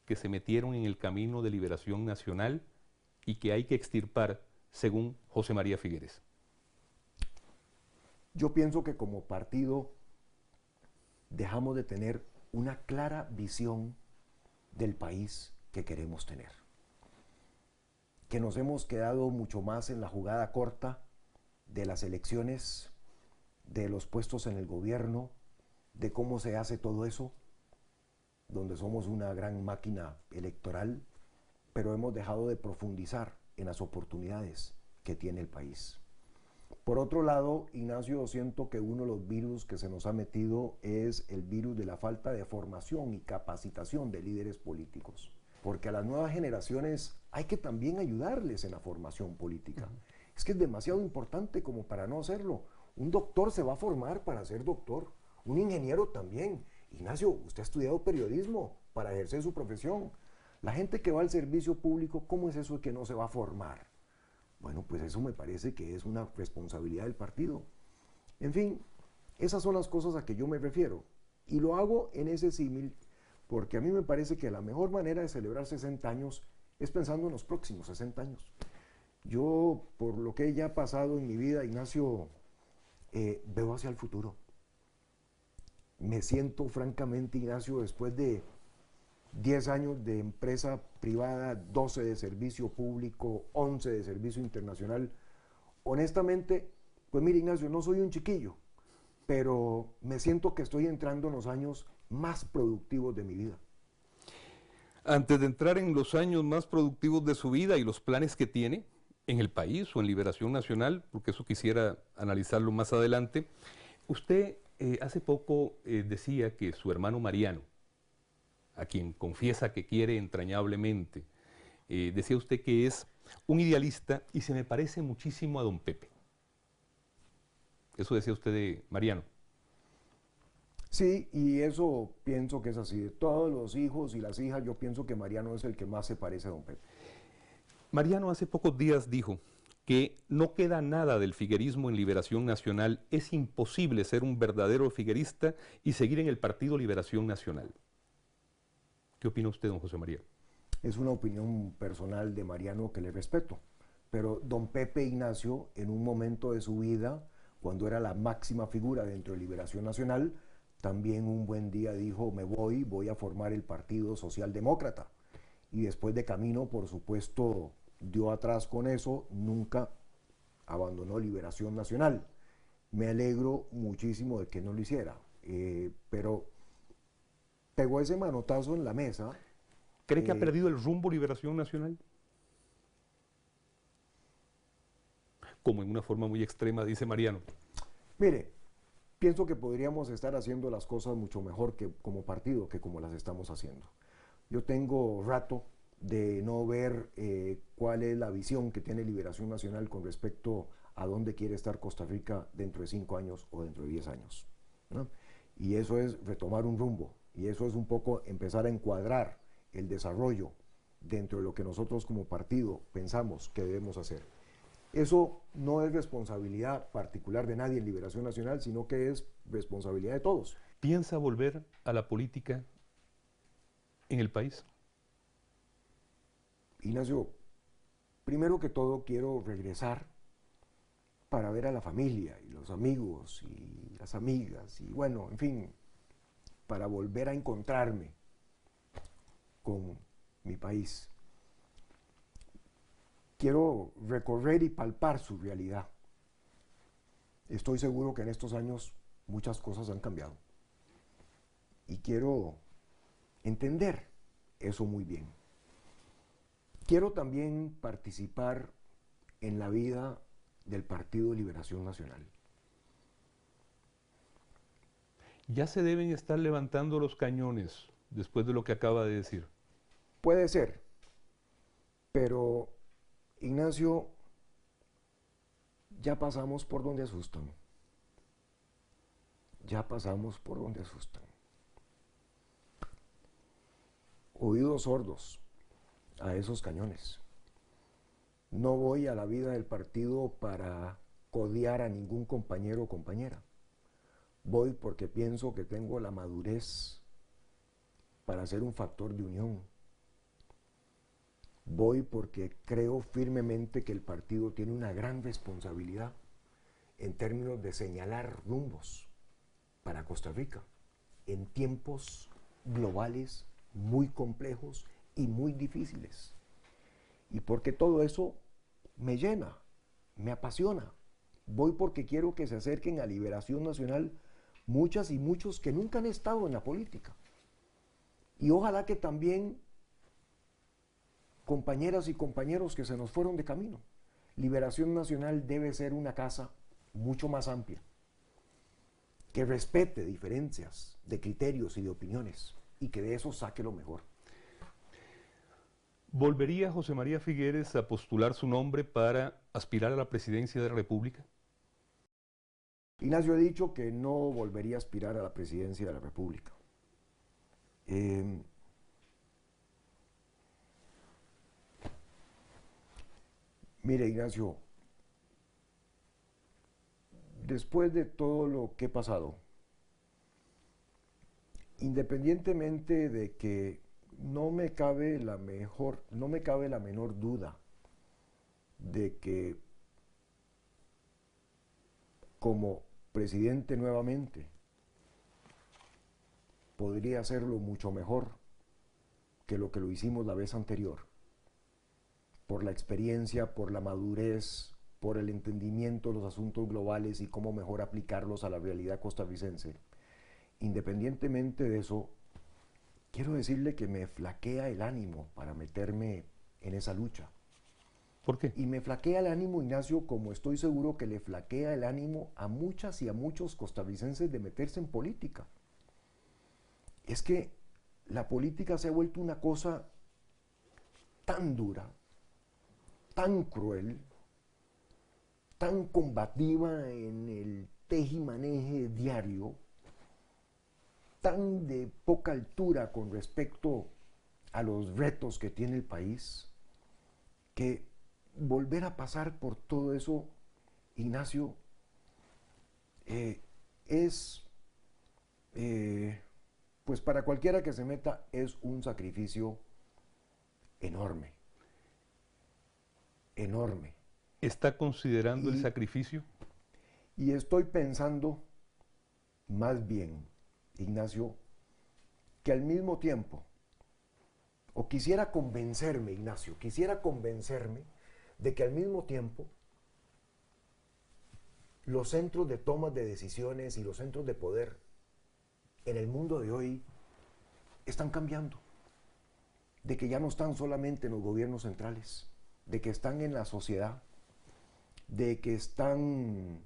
que se metieron en el camino de Liberación Nacional y que hay que extirpar según José María Figueres? Yo pienso que como partido dejamos de tener una clara visión del país que queremos tener. Que nos hemos quedado mucho más en la jugada corta de las elecciones, de los puestos en el gobierno, de cómo se hace todo eso, donde somos una gran máquina electoral, pero hemos dejado de profundizar en las oportunidades que tiene el país. Por otro lado, Ignacio, siento que uno de los virus que se nos ha metido es el virus de la falta de formación y capacitación de líderes políticos. Porque a las nuevas generaciones hay que también ayudarles en la formación política. Es que es demasiado importante como para no hacerlo. Un doctor se va a formar para ser doctor, un ingeniero también. Ignacio, usted ha estudiado periodismo para ejercer su profesión. La gente que va al servicio público, ¿cómo es eso de que no se va a formar? Bueno, pues eso me parece que es una responsabilidad del partido. En fin, esas son las cosas a que yo me refiero. Y lo hago en ese símil porque a mí me parece que la mejor manera de celebrar 60 años es pensando en los próximos 60 años. Yo, por lo que ya ha pasado en mi vida, Ignacio, veo hacia el futuro. Me siento francamente, Ignacio, después de 10 años de empresa privada, 12 de servicio público, 11 de servicio internacional. Honestamente, pues mire, Ignacio, no soy un chiquillo, pero me siento que estoy entrando en los años más productivos de mi vida. Antes de entrar en los años más productivos de su vida y los planes que tiene en el país o en Liberación Nacional, porque eso quisiera analizarlo más adelante, usted hace poco decía que su hermano Mariano, a quien confiesa que quiere entrañablemente, decía usted que es un idealista y se me parece muchísimo a don Pepe. Eso decía usted de Mariano. Sí, y eso pienso que es así. De todos los hijos y las hijas, yo pienso que Mariano es el que más se parece a don Pepe. Mariano hace pocos días dijo que no queda nada del figuerismo en Liberación Nacional, es imposible ser un verdadero figuerista y seguir en el Partido Liberación Nacional. ¿Qué opina usted, don José María? Es una opinión personal de Mariano que le respeto, pero don Pepe Ignacio, en un momento de su vida, cuando era la máxima figura dentro de Liberación Nacional, también un buen día dijo, voy a formar el Partido Socialdemócrata. Y después de camino, por supuesto, dio atrás con eso, nunca abandonó Liberación Nacional. Me alegro muchísimo de que no lo hiciera, pero pegó ese manotazo en la mesa. ¿Cree que ha perdido el rumbo Liberación Nacional? Como en una forma muy extrema, dice Mariano. Mire, pienso que podríamos estar haciendo las cosas mucho mejor que como partido que como las estamos haciendo. Yo tengo rato de no ver cuál es la visión que tiene Liberación Nacional con respecto a dónde quiere estar Costa Rica dentro de 5 años o dentro de 10 años, ¿no? Y eso es retomar un rumbo, y eso es un poco empezar a encuadrar el desarrollo dentro de lo que nosotros como partido pensamos que debemos hacer. Eso no es responsabilidad particular de nadie en Liberación Nacional, sino que es responsabilidad de todos. ¿Piensa volver a la política en el país? Ignacio, primero que todo quiero regresar para ver a la familia y los amigos y las amigas y bueno, en fin, para volver a encontrarme con mi país. Quiero recorrer y palpar su realidad. Estoy seguro que en estos años muchas cosas han cambiado y quiero entender eso muy bien. Quiero también participar en la vida del Partido de Liberación Nacional. Ya se deben estar levantando los cañones después de lo que acaba de decir. Puede ser, pero Ignacio, ya pasamos por donde asustan. Ya pasamos por donde asustan. Oídos sordos a esos cañones. No voy a la vida del partido para codiar a ningún compañero o compañera. Voy porque pienso que tengo la madurez para ser un factor de unión. Voy porque creo firmemente que el partido tiene una gran responsabilidad en términos de señalar rumbos para Costa Rica en tiempos globales muy complejos y muy difíciles. Y porque todo eso me llena, me apasiona. Voy porque quiero que se acerquen a Liberación Nacional muchas y muchos que nunca han estado en la política. Y ojalá que también compañeras y compañeros que se nos fueron de camino. Liberación Nacional debe ser una casa mucho más amplia, que respete diferencias de criterios y de opiniones y que de eso saque lo mejor. ¿Volvería José María Figueres a postular su nombre para aspirar a la presidencia de la República? Ignacio ha dicho que no volvería a aspirar a la presidencia de la República. Mire, Ignacio, después de todo lo que he pasado, independientemente de que no me cabe la menor duda de que como presidente nuevamente podría hacerlo mucho mejor que lo que lo hicimos la vez anterior, por la experiencia, por la madurez, por el entendimiento de los asuntos globales y cómo mejor aplicarlos a la realidad costarricense. Independientemente de eso, quiero decirle que me flaquea el ánimo para meterme en esa lucha. ¿Por qué? Y me flaquea el ánimo, Ignacio, como estoy seguro que le flaquea el ánimo a muchas y a muchos costarricenses de meterse en política. Es que la política se ha vuelto una cosa tan dura, tan cruel, tan combativa en el tejimaneje diario, tan de poca altura con respecto a los retos que tiene el país, que volver a pasar por todo eso, Ignacio, pues para cualquiera que se meta, es un sacrificio enorme, enorme. ¿Está considerando el sacrificio? Y estoy pensando más bien, Ignacio, que al mismo tiempo, o quisiera convencerme, Ignacio, quisiera convencerme de que al mismo tiempo los centros de toma de decisiones y los centros de poder en el mundo de hoy están cambiando, de que ya no están solamente en los gobiernos centrales, de que están en la sociedad, de que están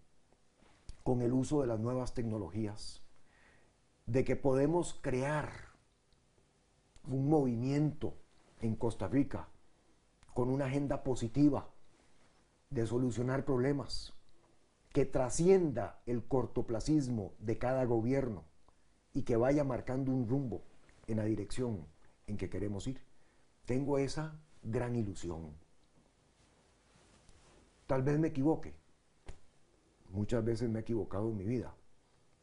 con el uso de las nuevas tecnologías, de que podemos crear un movimiento en Costa Rica con una agenda positiva de solucionar problemas, que trascienda el cortoplacismo de cada gobierno y que vaya marcando un rumbo en la dirección en que queremos ir. Tengo esa gran ilusión. Tal vez me equivoque, muchas veces me he equivocado en mi vida,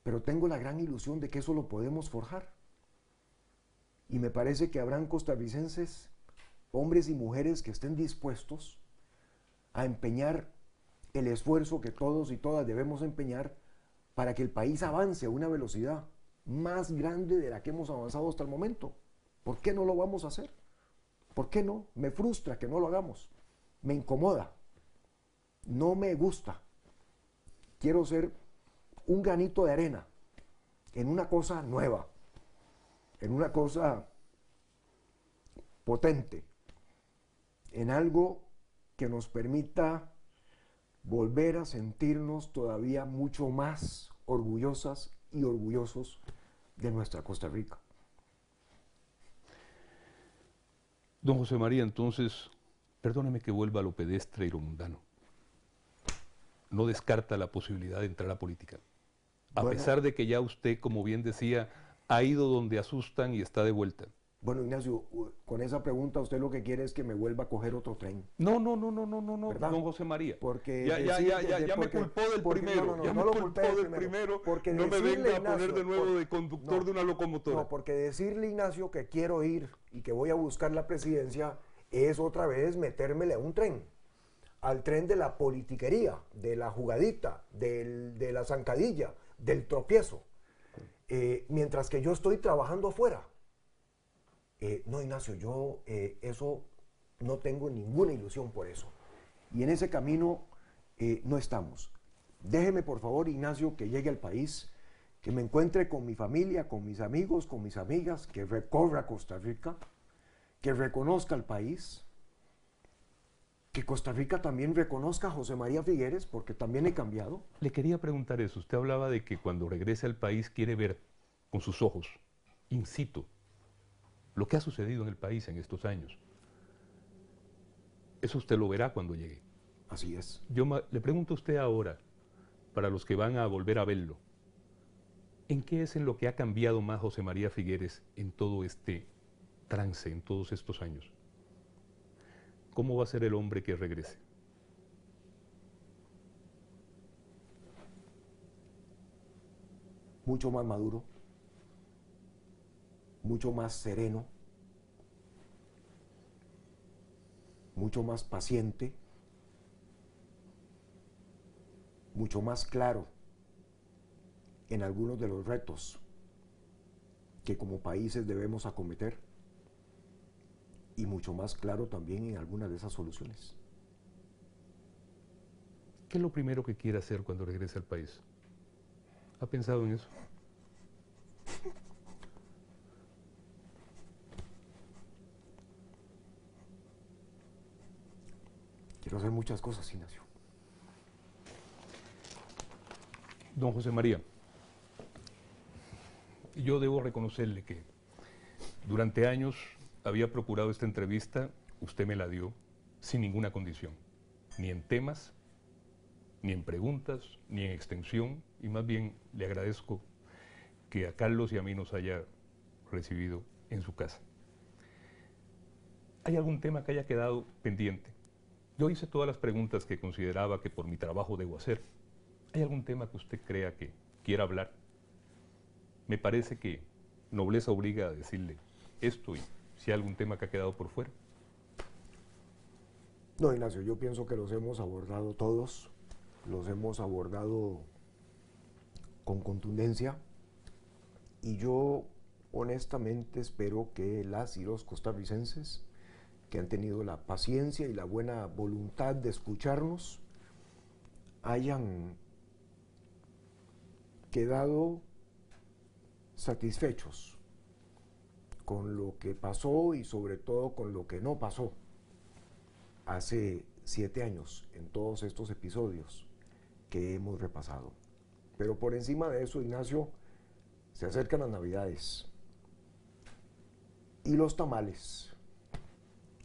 pero tengo la gran ilusión de que eso lo podemos forjar. Y me parece que habrán costarricenses, hombres y mujeres, que estén dispuestos a empeñar el esfuerzo que todos y todas debemos empeñar para que el país avance a una velocidad más grande de la que hemos avanzado hasta el momento. ¿Por qué no lo vamos a hacer? ¿Por qué no? Me frustra que no lo hagamos. Me incomoda. No me gusta. Quiero ser un granito de arena en una cosa nueva, en una cosa potente, en algo que nos permita volver a sentirnos todavía mucho más orgullosas y orgullosos de nuestra Costa Rica. Don José María, entonces, perdóneme que vuelva a lo pedestre y lo mundano. No descarta la posibilidad de entrar a política. A pesar de que ya usted, como bien decía, ha ido donde asustan y está de vuelta. Bueno, Ignacio, con esa pregunta usted lo que quiere es que me vuelva a coger otro tren. No, don José María. Porque ya me culpó del primero. Ya me culpó del primero. Porque no me venga a poner de nuevo de conductor de una locomotora. No, porque decirle, Ignacio, que quiero ir y que voy a buscar la presidencia es otra vez metérmele a un tren. Al tren de la politiquería, de la jugadita, de la zancadilla, del tropiezo. Mientras que yo estoy trabajando afuera. No, Ignacio, yo eso no tengo ninguna ilusión por eso. Y en ese camino no estamos. Déjeme, por favor, Ignacio, que llegue al país, que me encuentre con mi familia, con mis amigos, con mis amigas, que recorra Costa Rica, que reconozca el país, que Costa Rica también reconozca a José María Figueres, porque también he cambiado. Le quería preguntar eso. Usted hablaba de que cuando regrese al país quiere ver con sus ojos, in situ, lo que ha sucedido en el país en estos años. Eso usted lo verá cuando llegue. Así es. Yo le pregunto a usted ahora, para los que van a volver a verlo, ¿en qué es en lo que ha cambiado más José María Figueres en todo este trance, en todos estos años? ¿Cómo va a ser el hombre que regrese? Mucho más maduro, mucho más sereno, mucho más paciente, mucho más claro en algunos de los retos que como países debemos acometer y mucho más claro también en algunas de esas soluciones. ¿Qué es lo primero que quiere hacer cuando regrese al país? ¿Ha pensado en eso? Quiero hacer muchas cosas, Ignacio. Don José María, yo debo reconocerle que durante años había procurado esta entrevista, usted me la dio sin ninguna condición, ni en temas, ni en preguntas, ni en extensión, y más bien le agradezco que a Carlos y a mí nos haya recibido en su casa. ¿Hay algún tema que haya quedado pendiente? Yo hice todas las preguntas que consideraba que por mi trabajo debo hacer. ¿Hay algún tema que usted crea que quiera hablar? Me parece que nobleza obliga a decirle esto y si hay algún tema que ha quedado por fuera. No, Ignacio, yo pienso que los hemos abordado todos, los hemos abordado con contundencia y yo honestamente espero que las y los costarricenses que han tenido la paciencia y la buena voluntad de escucharnos hayan quedado satisfechos con lo que pasó y sobre todo con lo que no pasó hace 7 años en todos estos episodios que hemos repasado. Pero por encima de eso, Ignacio, se acercan las Navidades y los tamales.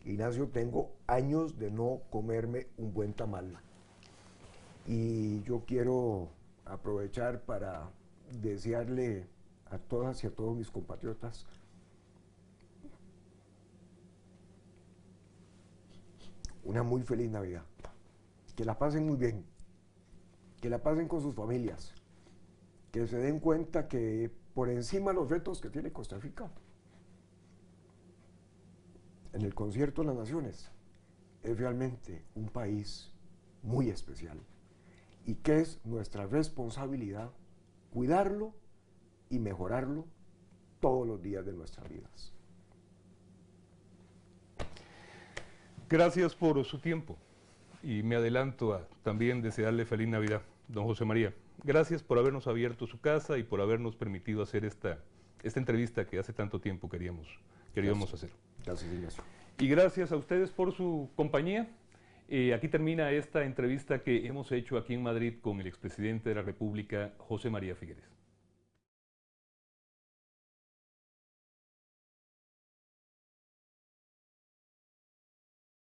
Ignacio, tengo años de no comerme un buen tamal y yo quiero aprovechar para desearle a todas y a todos mis compatriotas una muy feliz Navidad. Que la pasen muy bien, que la pasen con sus familias, que se den cuenta que por encima de los retos que tiene Costa Rica, en el Concierto de las Naciones, es realmente un país muy especial y que es nuestra responsabilidad cuidarlo y mejorarlo todos los días de nuestras vidas. Gracias por su tiempo y me adelanto a también desearle feliz Navidad, don José María. Gracias por habernos abierto su casa y por habernos permitido hacer esta entrevista que hace tanto tiempo queríamos hacer. Gracias, Ignacio. Y gracias a ustedes por su compañía. Aquí termina esta entrevista que hemos hecho aquí en Madrid con el expresidente de la República, José María Figueres.